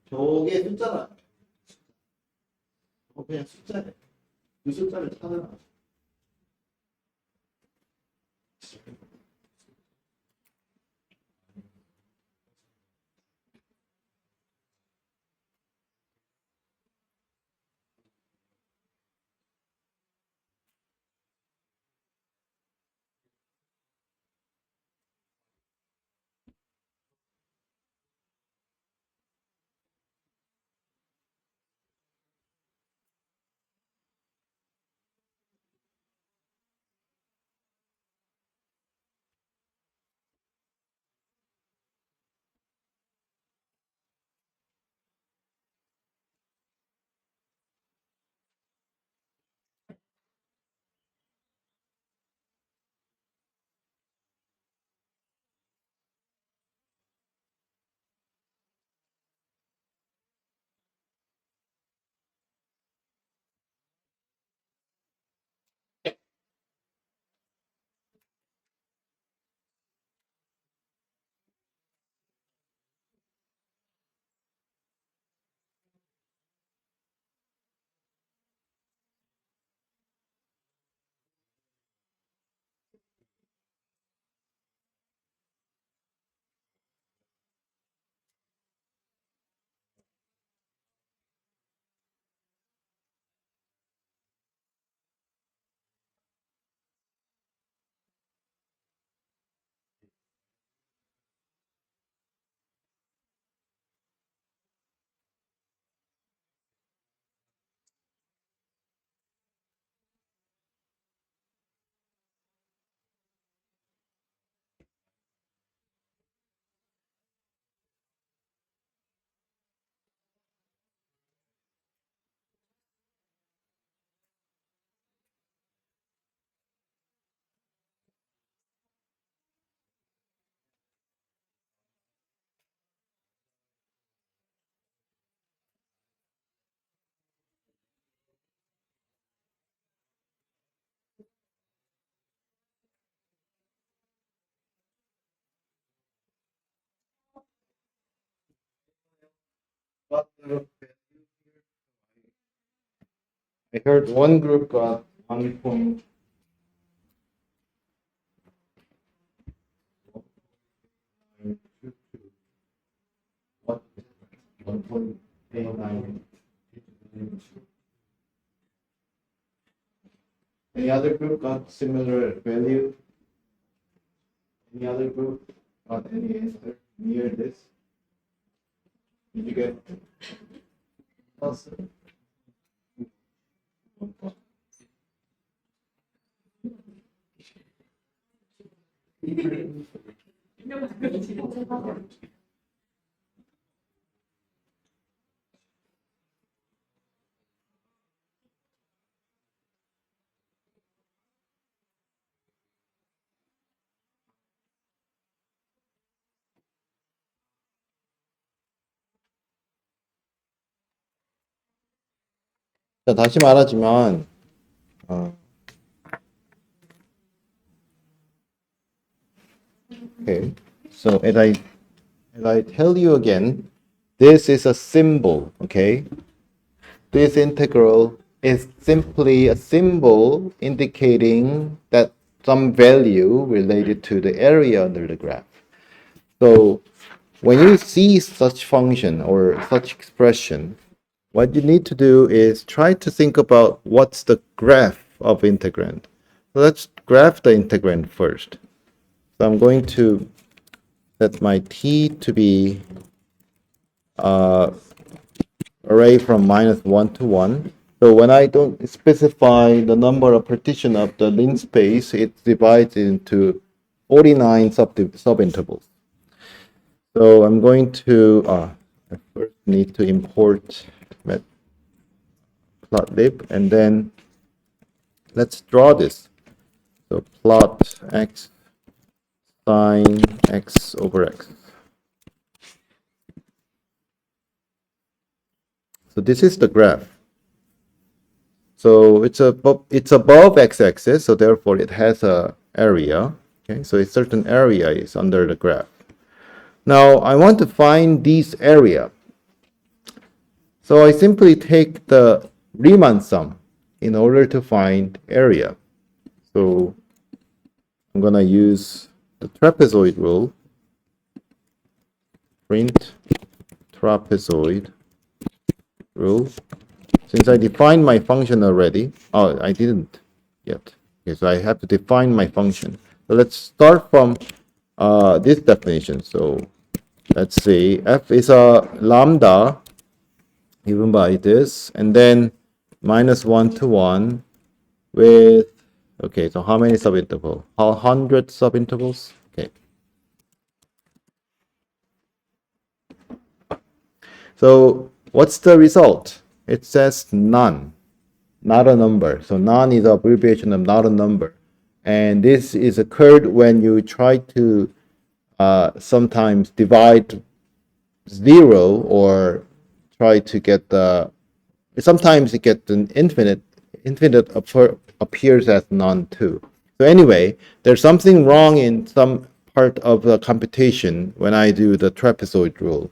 저게 숫자나 그냥 숫자래. 그 숫자를 찾아라. I heard one group got 1.2. Any other group got similar value? Any other group got any answer near this? Did you get awesome? 자, 다시 말하지만 okay. So as I tell you again, this is a symbol, okay? This integral is simply a symbol indicating that some value related to the area under the graph. So when you see such function or such expression, what you need to do is try to think about what's the graph of integrand. So let's graph the integrand first. So I'm going to set my t to be array from -1 to 1. So when I don't specify the number of partition of the lin space, it divides into 49 subintervals. So I'm going to, I first need to import plotlib, and then let's draw this. So plot x sine x over x. So this is the graph. So it's above x-axis, so therefore it has a area. Okay, so a certain area is under the graph. Now I want to find this area. So I simply take the Riemann sum in order to find area. So I'm gonna use the trapezoid rule. Print trapezoid rule. Since I defined my function already, oh, I didn't yet. Okay, so I have to define my function. So let's start from this definition. So let's say f is a lambda given by this, and then -1 to 1 with, okay, so how many subintervals? 100 subintervals? Okay. So what's the result? It says none, not a number. So none is an abbreviation of not a number. And this is occurred when you try to sometimes divide 0 or try to get the, sometimes you get an infinite appears as none too. So anyway, there's something wrong in some part of the computation when I do the trapezoid rule.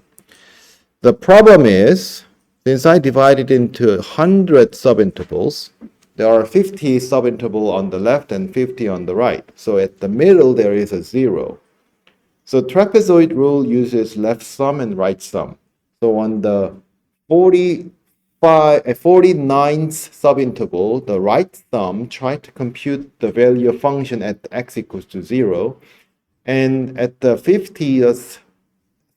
The problem is, since I divide it into 100 subintervals, there are 50 subintervals on the left and 50 on the right. So at the middle, there is a 0. So trapezoid rule uses left sum and right sum. So on the 49th subinterval, the right sum tries to compute the value of function at x equals to 0. And at the 50th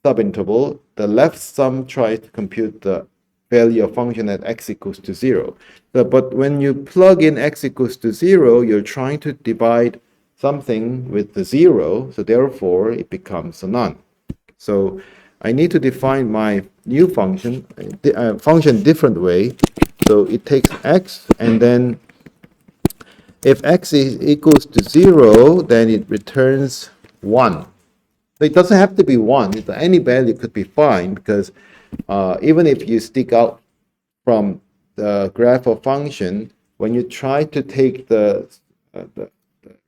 subinterval, the left sum tries to compute the value of function at x equals to 0. But when you plug in x equals to 0, you're trying to divide something with the 0, so therefore it becomes a none. So I need to define my new function, different way. So it takes x, and then if x is equals to 0, then it returns 1. So it doesn't have to be 1. Any value could be fine, because even if you stick out from the graph of function, when you try to take the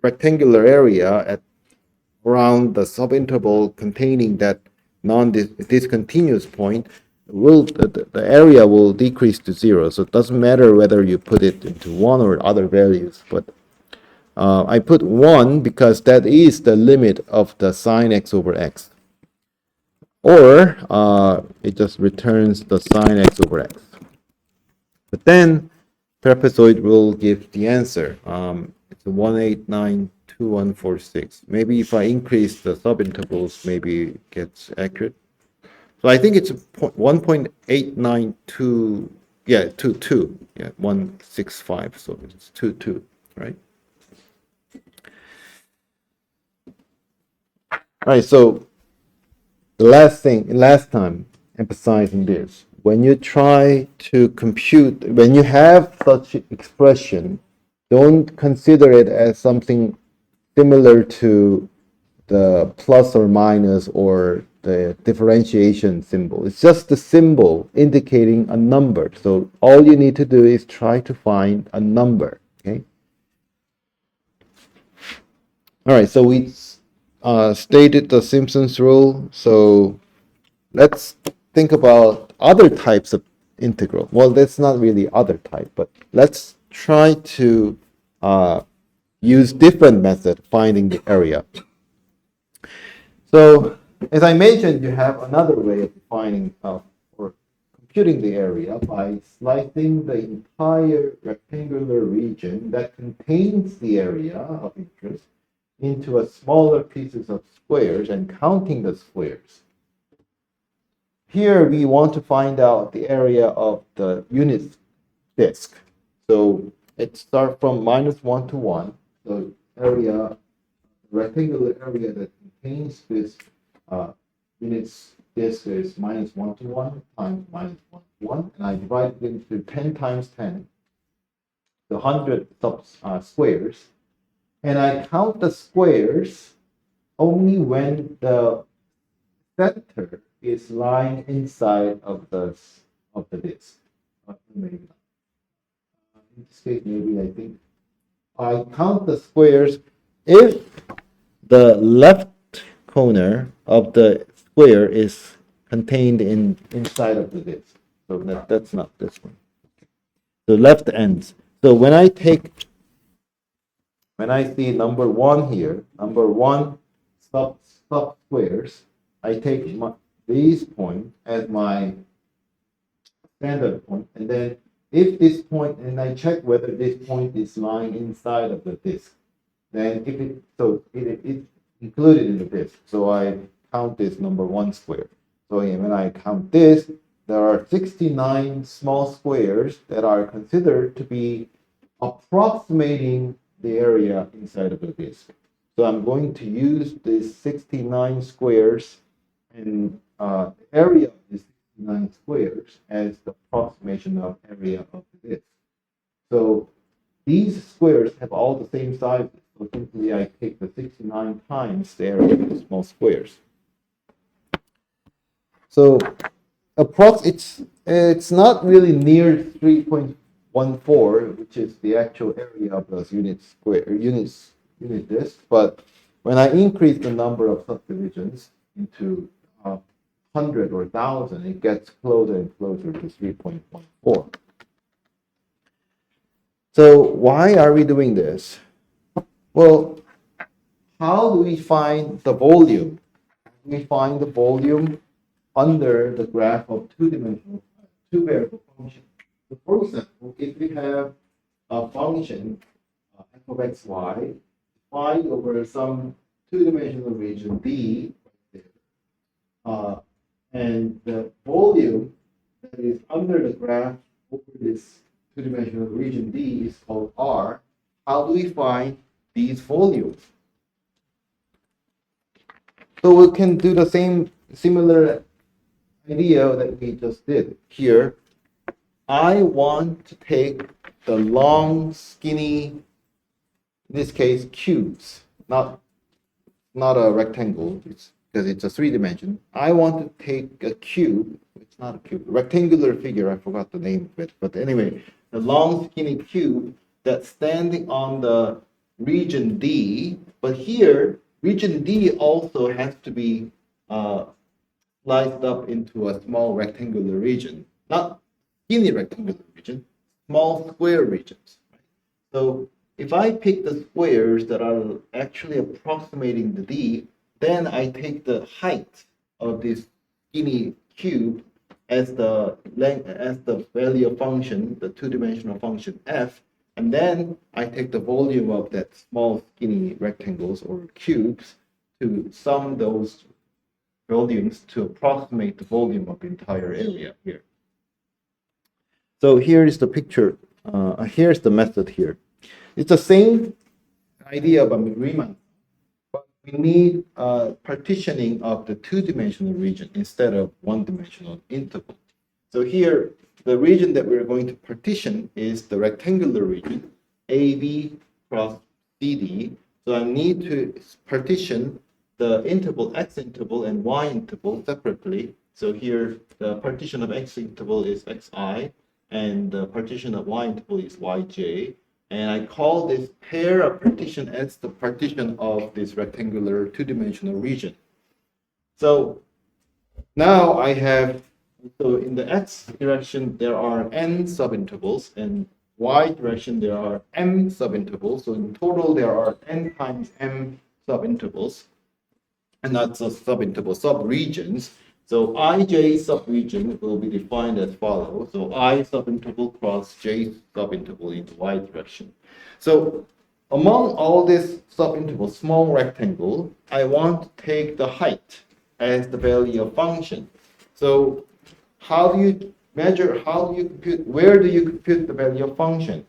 rectangular area at around the subinterval containing that non-discontinuous point, the area will decrease to 0. So it doesn't matter whether you put it into 1 or other values. But I put 1 because that is the limit of the sine x over x. Or it just returns the sine x over x. But then trapezoid will give the answer. It's 1892146. Maybe if I increase the subintervals, maybe it gets accurate. So I think it's 1.892, yeah, 22, yeah, 165. So it's 22, right? All right. So the last time, emphasizing this, when you try to compute, when you have such expression, don't consider it as something similar to the plus or minus or the differentiation symbol. It's just a symbol indicating a number. So all you need to do is try to find a number. Okay. All right. So we stated the Simpson's rule. So let's think about other types of integral. Well, that's not really other type, but let's try to use different method finding the area. So as I mentioned, you have another way of defining or computing the area by slicing the entire rectangular region that contains the area of interest into a smaller pieces of squares and counting the squares. Here we want to find out the area of the unit disk. So it starts from -1 to 1. So area, rectangular area that contains this unit disk is -1 to 1 times -1 to 1, and I divide it into 10 times 10, the 100 squares, and I count the squares only when the center is lying inside of the disk. Maybe in this case, maybe I think I count the squares if the left corner of the square is contained inside of the disk. So that's not this one. The left ends. So when I see number 1 here, number 1 sub squares, I take these points as my standard point, and then if this point, and I check whether this point is lying inside of the disk, then if it's included in the disk. So I count this number 1 square. So when I count this, there are 69 small squares that are considered to be approximating the area inside of the disk. So I'm going to use these 69 squares and area of these 69 squares as the approximation of area of the disk. So these squares have all the same size. So simply I take the 69 times the area of the small squares. So it's not really near 3.14, which is the actual area of those unit disk. But when I increase the number of subdivisions into 100 or 1,000, it gets closer and closer to 3.14. So why are we doing this? Well, how do we find the volume? We find the volume under the graph of two-dimensional, two-variable function. So for example, if we have a function f of xy defined over some two-dimensional region D right there, and the volume that is under the graph over this two-dimensional region D is called R. How do we find these volumes? So we can do the similar idea that we just did here. I want to take the long, skinny, in this case, cubes, not a rectangle, because it's a 3-dimension. I want to take a cube. It's not a cube, a rectangular figure. I forgot the name of it, but anyway, the long, skinny cube that's standing on the region D. But here, region D also has to be sliced up into a small rectangular region, not skinny rectangular region, small square regions. So if I pick the squares that are actually approximating the D, then I take the height of this skinny cube as the length, as the value function, the two-dimensional function f, and then I take the volume of that small skinny rectangles or cubes to sum those volumes to approximate the volume of the entire area here. So here is the picture. Here's the method here. It's the same idea of a Riemann, but we need partitioning of the two-dimensional region instead of one-dimensional interval. So here, the region that we're going to partition is the rectangular region, AB cross CD. So I need to partition the interval x interval and y interval separately. So here, the partition of x interval is xi, and the partition of y interval is yj. And I call this pair of partition as the partition of this rectangular two-dimensional region. So now I have, so in the x direction, there are n subintervals, and y direction, there are m subintervals. So in total, there are n times m subintervals, and not just subintervals, subregions. So ij subregion will be defined as follows. So I subinterval cross j subinterval in the y direction. So among all these subintervals, small rectangle, I want to take the height as the value of function. So how do you measure, how do you compute, where do you compute the value of function?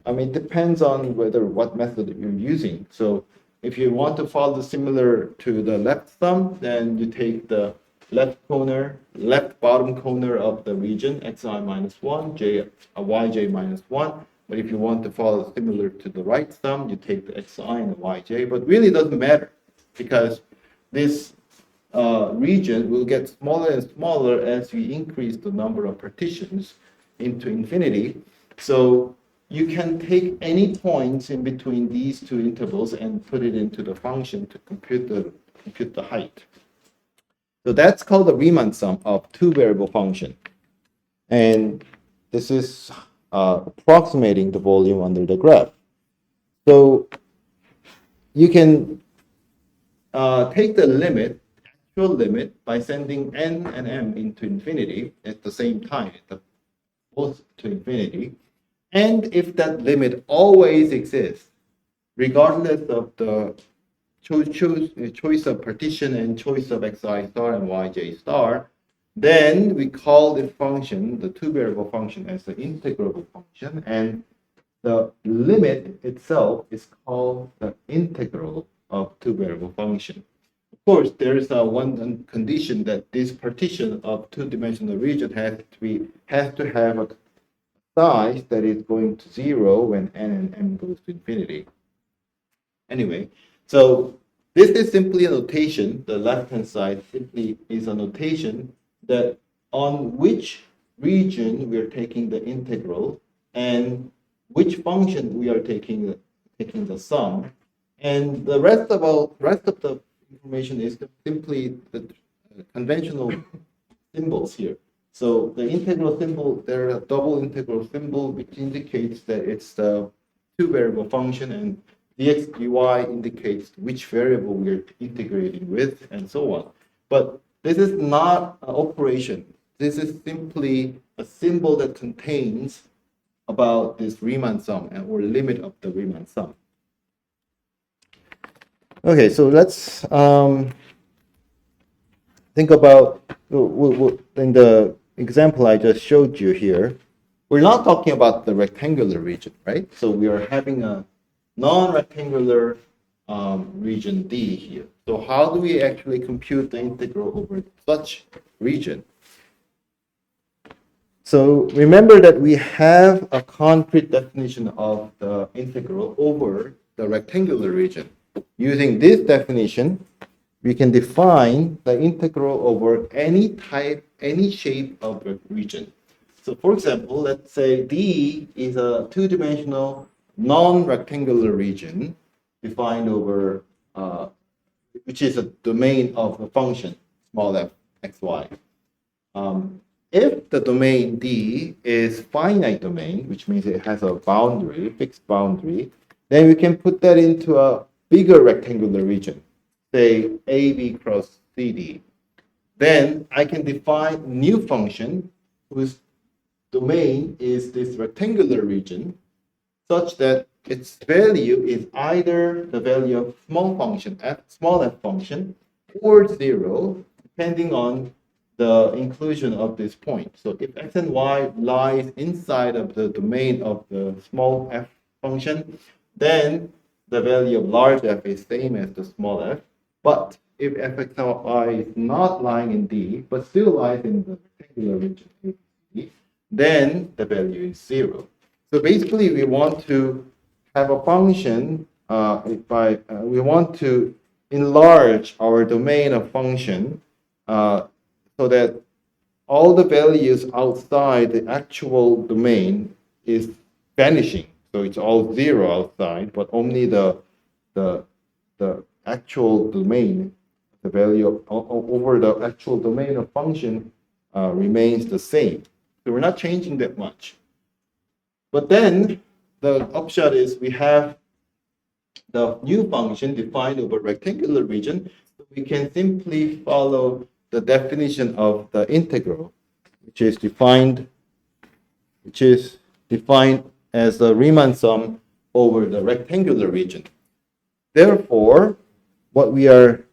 I mean, it depends on what method you're using. So if you want to follow similar to the left sum, then you take the left bottom corner of the region, xi minus 1, yj minus 1. But if you want to follow similar to the right sum, you take the xi and the yj. But really doesn't matter, because this region will get smaller and smaller as we increase the number of partitions into infinity. So you can take any points in between these two intervals and put it into the function to compute the height. So that's called the Riemann sum of two-variable function. And this is approximating the volume under the graph. So you can take the limit, actual limit, by sending n and m into infinity at the same time, both to infinity. And if that limit always exists, regardless of the choice of partition and choice of xi star and yj star, then we call this function, the two-variable function, as the integrable function, and the limit itself is called the integral of two-variable function. Of course, there is one condition that this partition of two-dimensional region has to have a size that is going to 0 when n and m goes to infinity. Anyway, so this is simply a notation. The left-hand side simply is a notation that on which region we are taking the integral and which function we are taking the sum, and the rest of the information is simply the conventional symbols here. So the integral symbol, there is a double integral symbol which indicates that it's the two-variable function, and dx dy indicates which variable we're integrating with, and so on. But this is not an operation. This is simply a symbol that contains about this Riemann sum or limit of the Riemann sum. Okay, so let's think about in the example I just showed you here. We're not talking about the rectangular region, right? So we are having a non-rectangular region D here. So how do we actually compute the integral over such region? So remember that we have a concrete definition of the integral over the rectangular region. Using this definition, we can define the integral over any type, any shape of the region. So for example, let's say D is a two-dimensional non-rectangular region defined over, which is a domain of a function, small f. xy. If the domain D is finite domain, which means it has a boundary, fixed boundary, then we can put that into a bigger rectangular region, say AB cross CD. Then I can define a new function whose domain is this rectangular region, such that its value is either the value of small f function, or 0, depending on the inclusion of this point. So if x and y lies inside of the domain of the small f function, then the value of large f is same as the small f. But if fx and y is not lying in D, but still lies in the rectangular region A, then the value is 0. So basically, we want to have a function. We want to enlarge our domain of function so that all the values outside the actual domain is vanishing. So it's all 0 outside, but only the actual domain, the value over the actual domain of function remains the same. So we're not changing that much. But then the upshot is we have the new function defined over rectangular region. So we can simply follow the definition of the integral, which is defined as the Riemann sum over the rectangular region. Therefore, what we are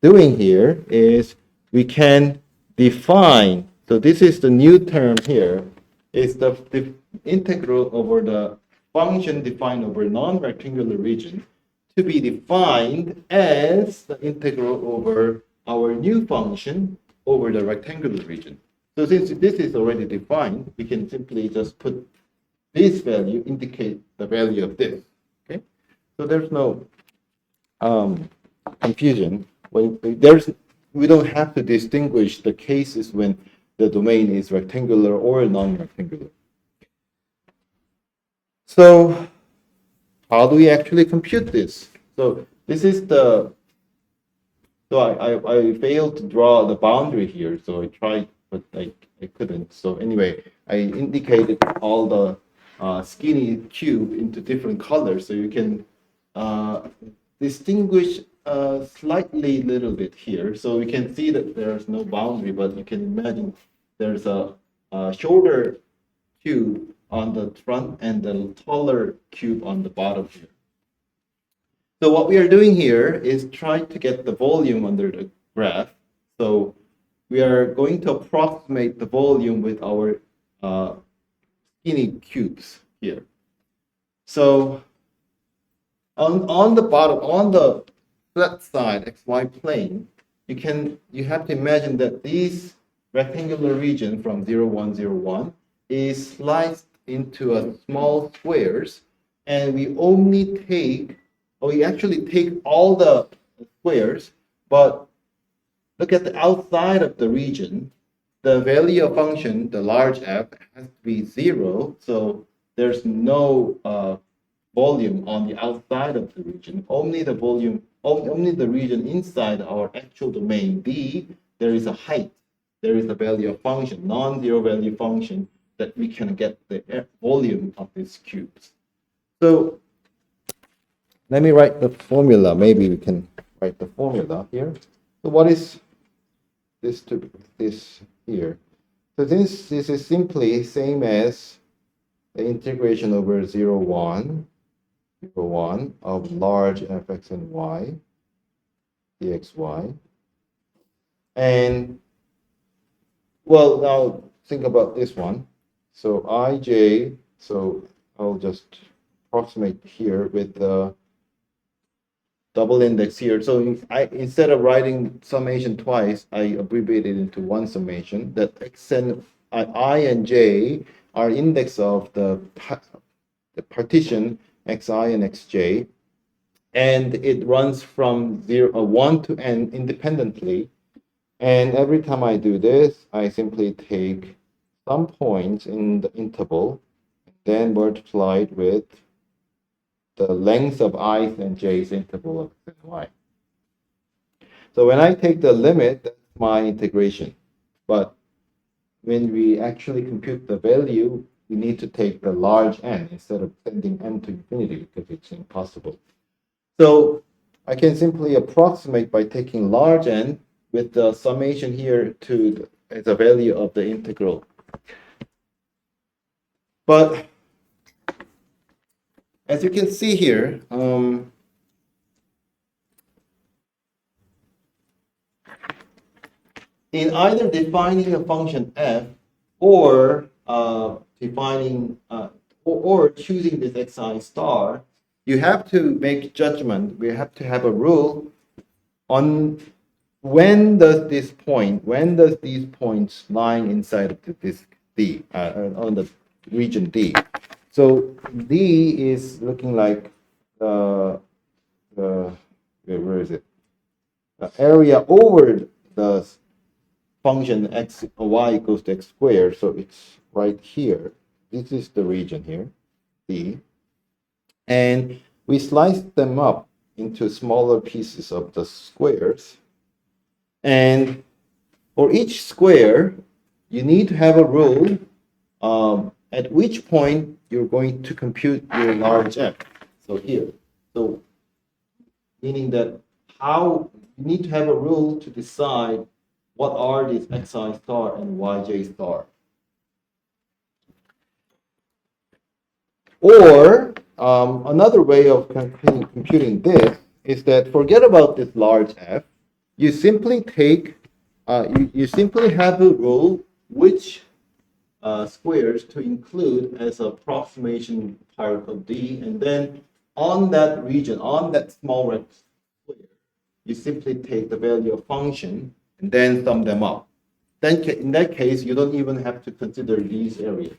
doing here is we can define, so this is the new term here, is the integral over the function defined over non-rectangular region to be defined as the integral over our new function over the rectangular region. So since this is already defined, we can simply just put this value indicate the value of this. Okay, so there's no confusion. We don't have to distinguish the cases when the domain is rectangular or non-rectangular. So how do we actually compute this? So this is the, so I failed to draw the boundary here, so I tried, but I couldn't. So anyway, I indicated all the skinny cube into different colors, so you can distinguish slightly little bit here. So we can see that there's no boundary, but you can imagine there's a shorter cube on the front and the taller cube on the bottom here. So what we are doing here is trying to get the volume under the graph. So we are going to approximate the volume with our skinny cubes here. So on the bottom, on the flat side xy plane, you have to imagine that this rectangular region from 0, 1, 0, 1 is sliced into a small squares, and we actually take all the squares, but look at the outside of the region. The value of function, the large f, has to be 0, so there's no volume on the outside of the region. Only the volume, only the region inside our actual domain D, there is a height. There is a value of function, non-zero value function, that we can get the volume of these cubes. So let me write the formula. Maybe we can write the formula here. So what is this to this here? So this is simply same as the integration over 0, 1 of large fx and y dxy. And well, now think about this one. So ij, so I'll just approximate here with the double index here. So instead of writing summation twice, I abbreviated into one summation. That x and I and j are index of the partition xi and xj, and it runs from 1 to n independently. And every time I do this, I simply take some points in the interval, then multiply it with the length of i's and j's interval of x and y. So when I take the limit, my integration. But when we actually compute the value, we need to take the large n instead of sending n to infinity because it's impossible. So I can simply approximate by taking large n with the summation here to the value of the integral. But as you can see here, in either defining a function f or defining or choosing this xi star, you have to make judgment. We have to have a rule on when does these points lying inside of the disk D on the region D. So D is looking like where is it? The area over the function x y equals to x squared, so it's right here. This is the region here, D. And we slice them up into smaller pieces of the squares. And for each square, you need to have a rule at which point you're going to compute your large f. So here. So meaning that how you need to have a rule to decide what are these xi star and yj star. Or another way of computing this is that forget about this large f. You simply take, you simply have a rule which squares to include as an approximation part of D, and then on that region, on that small rectangle square, you simply take the value of function and then sum them up. Then in that case, you don't even have to consider these areas.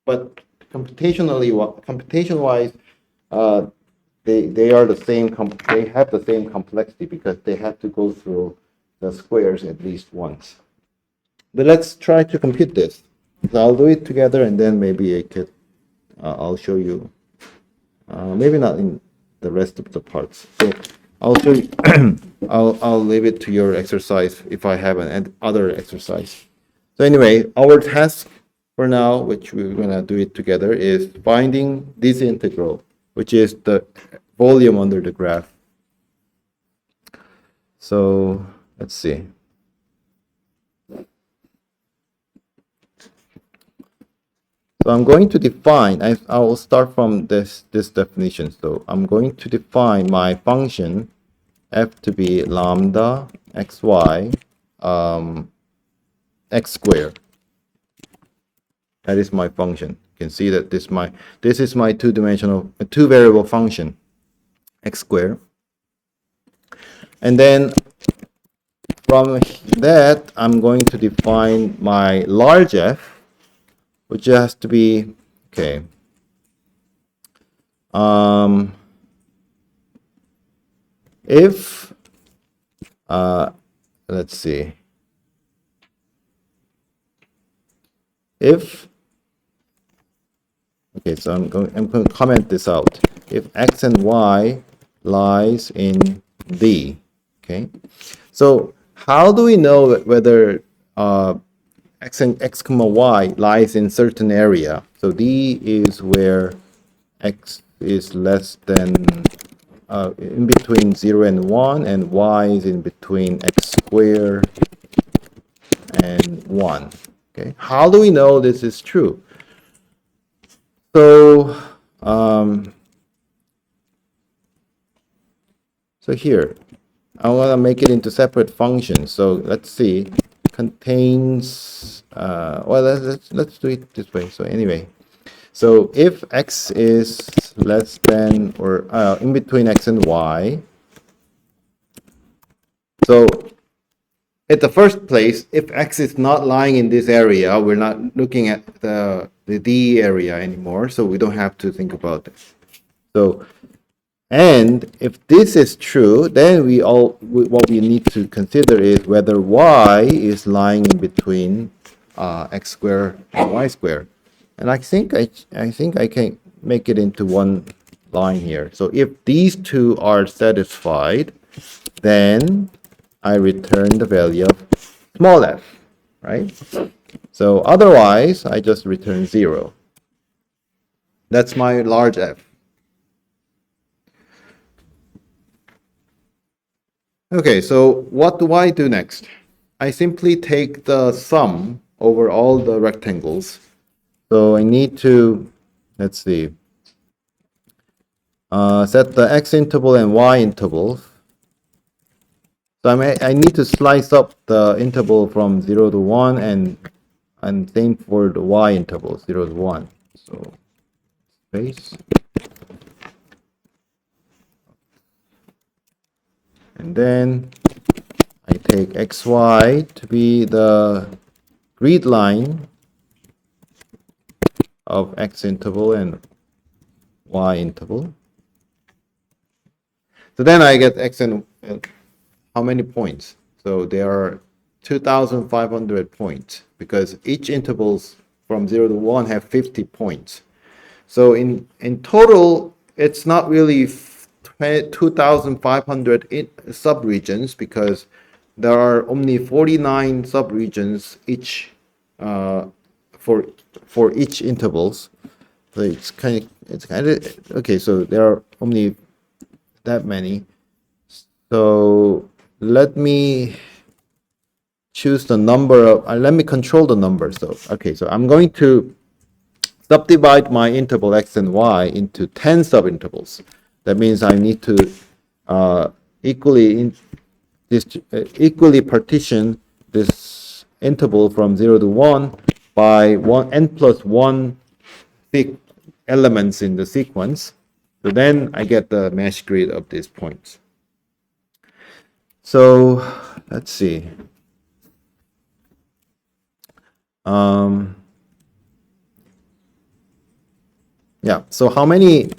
But computation-wise, they are the same. They have the same complexity because they have to go through the squares at least once. But let's try to compute this. So I'll do it together, and then maybe I could. I'll show you. Maybe not in the rest of the parts. So I'll show you. I'll leave it to your exercise if I have an other exercise. So anyway, our task for now, which we're gonna do it together, is finding this integral, which is the volume under the graph. So let's see. So I'm going to define, I will start from this definition. So I'm going to define my function f to be lambda xy x squared. That is my function. You can see that this is my two variable function x squared. And then from that, I'm going to define my large f, which has to be, okay, if, let's see, if, okay, so I'm going to comment this out. If x and y lies in D, okay, so how do we know whether x comma y lies in certain area? So D is where x is less than in between 0 and 1, and y is in between x squared and 1. Okay, how do we know this is true? So so here I want to make it into separate functions. So let's see, contains well, let's do it this way. So anyway, so if x is less than or in between x and y, so at the first place, if x is not lying in this area, we're not looking at the D area anymore, so we don't have to think about this. So, and if this is true, then what we need to consider is whether y is lying in between x squared and y squared. And I think I can make it into one line here. So if these two are satisfied, then I return the value of small f, right? So otherwise, I just return 0. That's my large f. Okay, so what do I do next? I simply take the sum over all the rectangles. So I need to, let's see, set the x interval and y interval. So I need to slice up the interval from 0 to 1 and same for the y interval, 0 to 1. So space. And then I take xy to be the grid line of x interval and y interval. So then I get x and how many points? So there are 2,500 points because each intervals from 0 to 1 have 50 points. So in total, it's not really 2,500 subregions because there are only 49 subregions each for each intervals. So it's kind of okay. So there are only that many. So let me choose the number of. Let me control the number. So okay. So I'm going to subdivide my interval x and y into 10 subintervals. That means I need to equally partition this interval from 0 to 1 by n plus 1 elements in the sequence. So then I get the mesh grid of these points. So let's see. Yeah, so how many,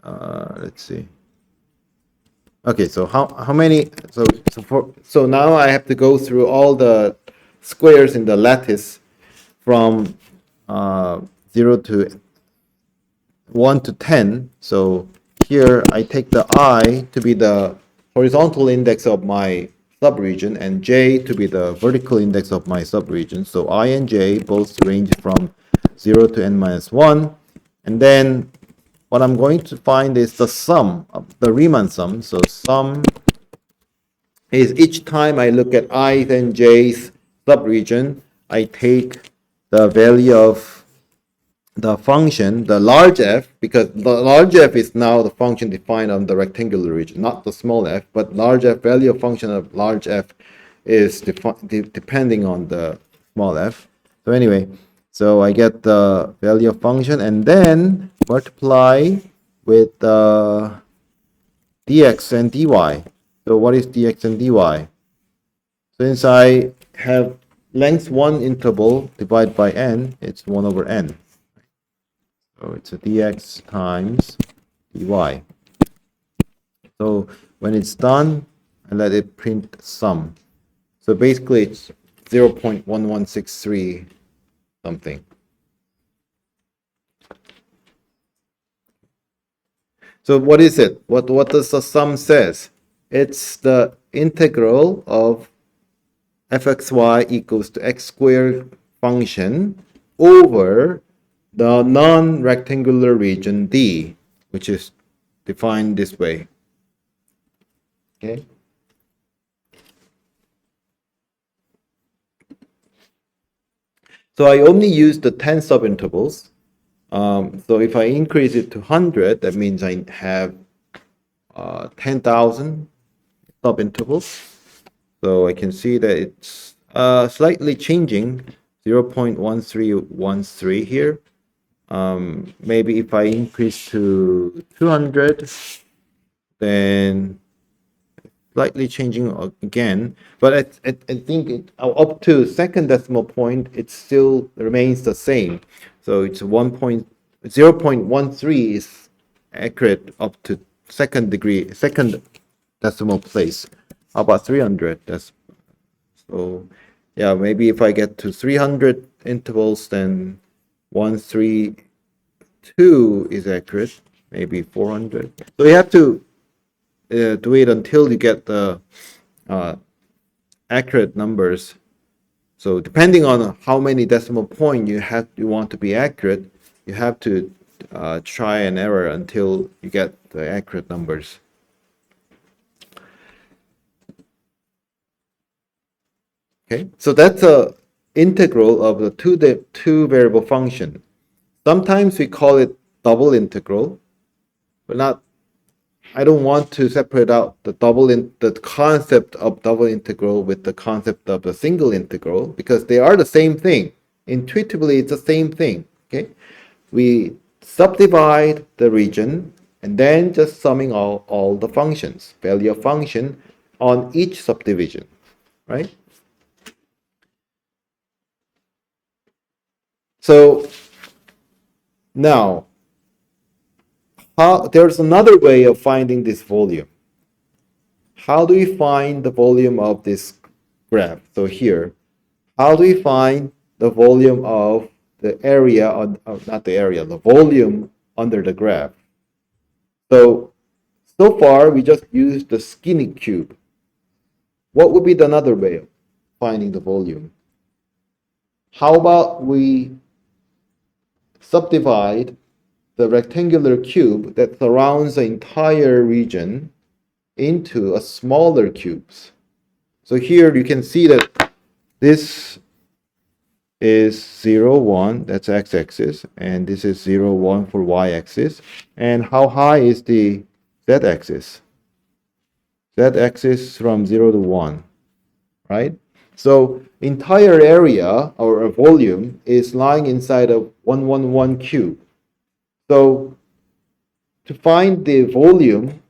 let's see. Okay, so how many, so now I have to go through all the squares in the lattice from 0 to 1 to 10. So here I take the I to be the horizontal index of my subregion and J to be the vertical index of my subregion. So I and J both range from 0 to n minus 1. And then what I'm going to find is the sum, the Riemann sum. So sum is each time I look at I and J's subregion, I take the value of the function, the large f, because the large f is now the function defined on the rectangular region, not the small f, but large f, value of function of large f is depending on the small f. So anyway, so I get the value of function and then multiply with dx and dy. So what is dx and dy? Since I have length 1 interval divided by n, it's 1 over n. So it's a dx times dy. So when it's done, I let it print sum. So basically it's 0.1163 something. So what is it? What does the sum says? It's the integral of fxy equals to x squared function over the non-rectangular region D, which is defined this way. Okay. So I only use the 10 subintervals. So if I increase it to 100, that means I have 10,000 subintervals. So I can see that it's slightly changing, 0.1313 here. Maybe if I increase to 200, then slightly changing again. But I think up to second decimal point, it still remains the same. So it's 0.13 is accurate up to second decimal place. How about 300? So yeah, maybe if I get to 300 intervals, then 132 is accurate. Maybe 400. So you have to do it until you get the accurate numbers. So depending on how many decimal point you want to be accurate, you have to try and error until you get the accurate numbers. Okay, so that's a integral of the two variable function. Sometimes we call it double integral, but not. I don't want to separate out the concept of double integral with the concept of the single integral because they are the same thing. Intuitively, it's the same thing. Okay, we subdivide the region and then just summing all the functions, value of function on each subdivision, right? So now, there's another way of finding this volume. How do we find the volume of this graph? So here, how do we find the volume of the area, not the area, the volume under the graph? So far, we just used the skinny cube. What would be another way of finding the volume? How about we subdivide the rectangular cube that surrounds the entire region into a smaller cubes. So here you can see that this is 0, 1, that's x-axis, and this is 0, 1 for y-axis. And how high is the z-axis? Z-axis from 0 to 1, right? So entire area or a volume is lying inside of 111 cube. So to find the volume,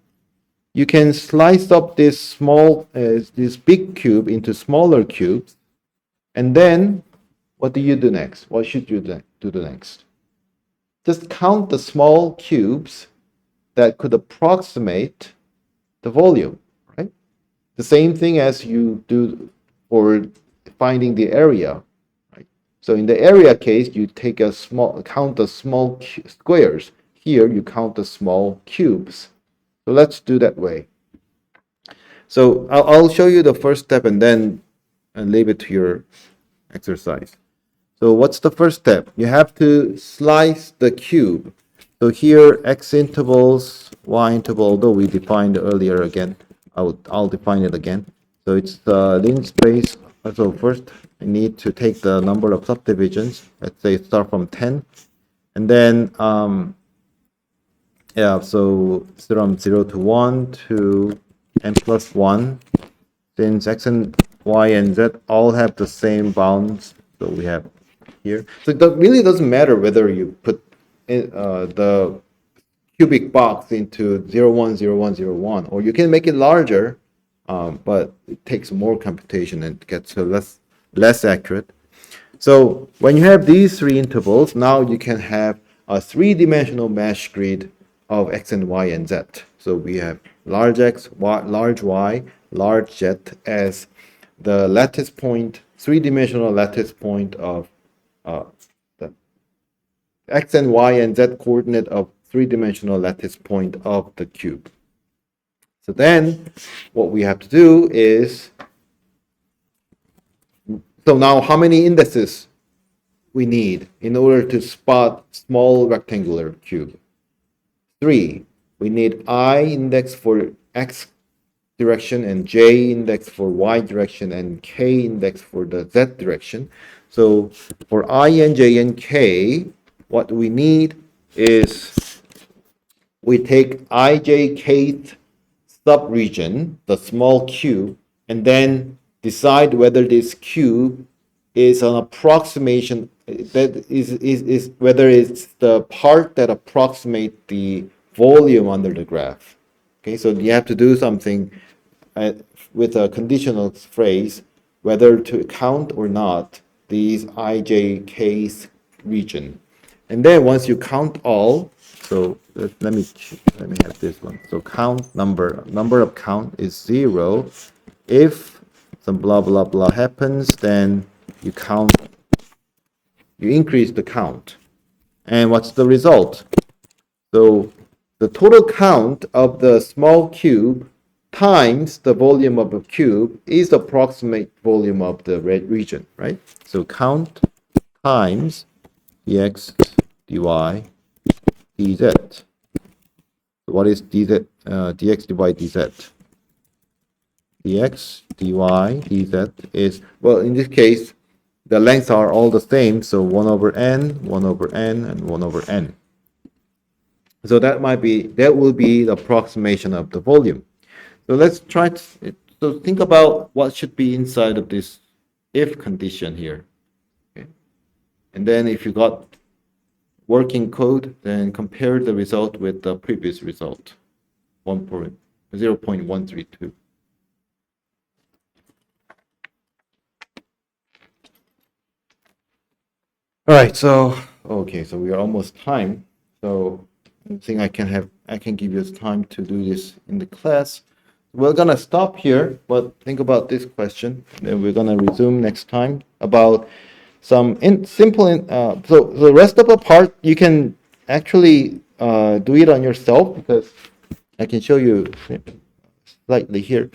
you can slice up this this big cube into smaller cubes, and then what do you do next? What should you do next? Just count the small cubes that could approximate the volume, right? The same thing as you do for finding the area, right? So in the area case, you count the small squares. Here, you count the small cubes. So let's do that way. So I'll show you the first step and then leave it to your exercise. So what's the first step? You have to slice the cube. So here, x intervals, y interval, although we defined earlier again, I'll define it again. So it's the linear space. So first, I need to take the number of subdivisions. Let's say start from 10. And then, yeah, so from 0 to 1 to n plus 1. Since x and y and z all have the same bounds, so we have here. So it really doesn't matter whether you put the cubic box into 0, 1, 0, 1, 0, 1, or you can make it larger, but it takes more computation and gets less accurate. So when you have these three intervals, now you can have a three-dimensional mesh grid of x and y and z. So we have large x, large y, large z as the lattice point, three-dimensional lattice point of the x and y and z coordinate of three-dimensional lattice point of the cube. So then what we have to do is, so now how many indices we need in order to spot small rectangular cube? 3. We need I index for x direction and j index for y direction and k index for the z direction. So for I and j and k, what we need is we take I, j, kth subregion, the small cube, and then decide whether this cube is an approximation, that is whether it's the part that approximates the volume under the graph. Okay, so you have to do something with a conditional phrase, whether to count or not these I, j, k's region. And then once you count all, so let me have this one. So count number of count is 0. If some blah blah blah happens, then you increase the count. And what's the result? So the total count of the small cube times the volume of a cube is the approximate volume of the red region, right? So count times dx dy dz. What is dz, dx dy dz? Dx dy dz is, well, in this case, the lengths are all the same, so 1 over n, 1 over n, and 1 over n. So that will be the approximation of the volume. So let's try to, so think about what should be inside of this if condition here. Okay. And then if you got working code, then compare the result with the previous result, 0.132. All right, so okay, so we are almost time. So I think I can give you time to do this in the class. We're gonna stop here, but think about this question, and we're gonna resume next time about some simple. So the rest of the part you can actually do it on yourself, because I can show you slightly here.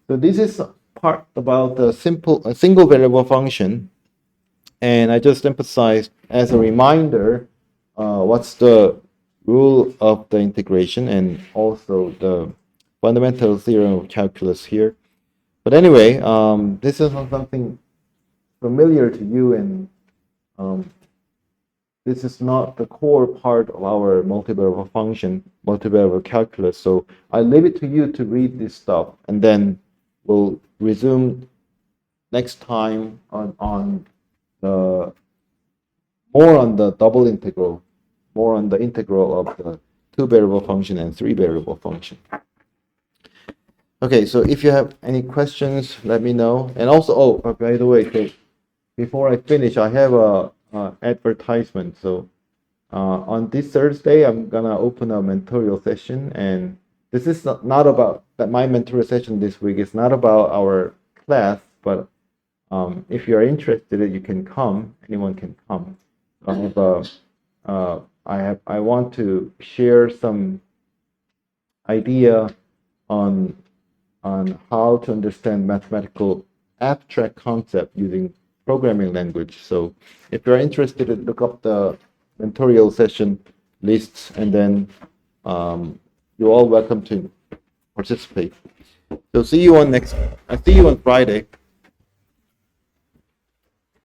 So this is part about the single variable function. And I just emphasized as a reminder, what's the rule of the integration and also the fundamental theorem of calculus here. But anyway, this is not something familiar to you, and this is not the core part of our multivariable function, multivariable calculus. So I leave it to you to read this stuff, and then we'll resume next time on the more on the double integral, more on the integral of the two variable function and three variable function. Okay, so if you have any questions, let me know. And also, oh, by the way, okay, before I finish, I have a advertisement. So on this Thursday, I'm gonna open a mentorial session, and this is not about that. My mentorial session this week is not about our class, but if you are interested, you can come. Anyone can come. I want to share some idea on how to understand mathematical abstract concept using programming language. So if you're interested, look up the mentorial session lists, and then you're all welcome to participate. So see you on Friday.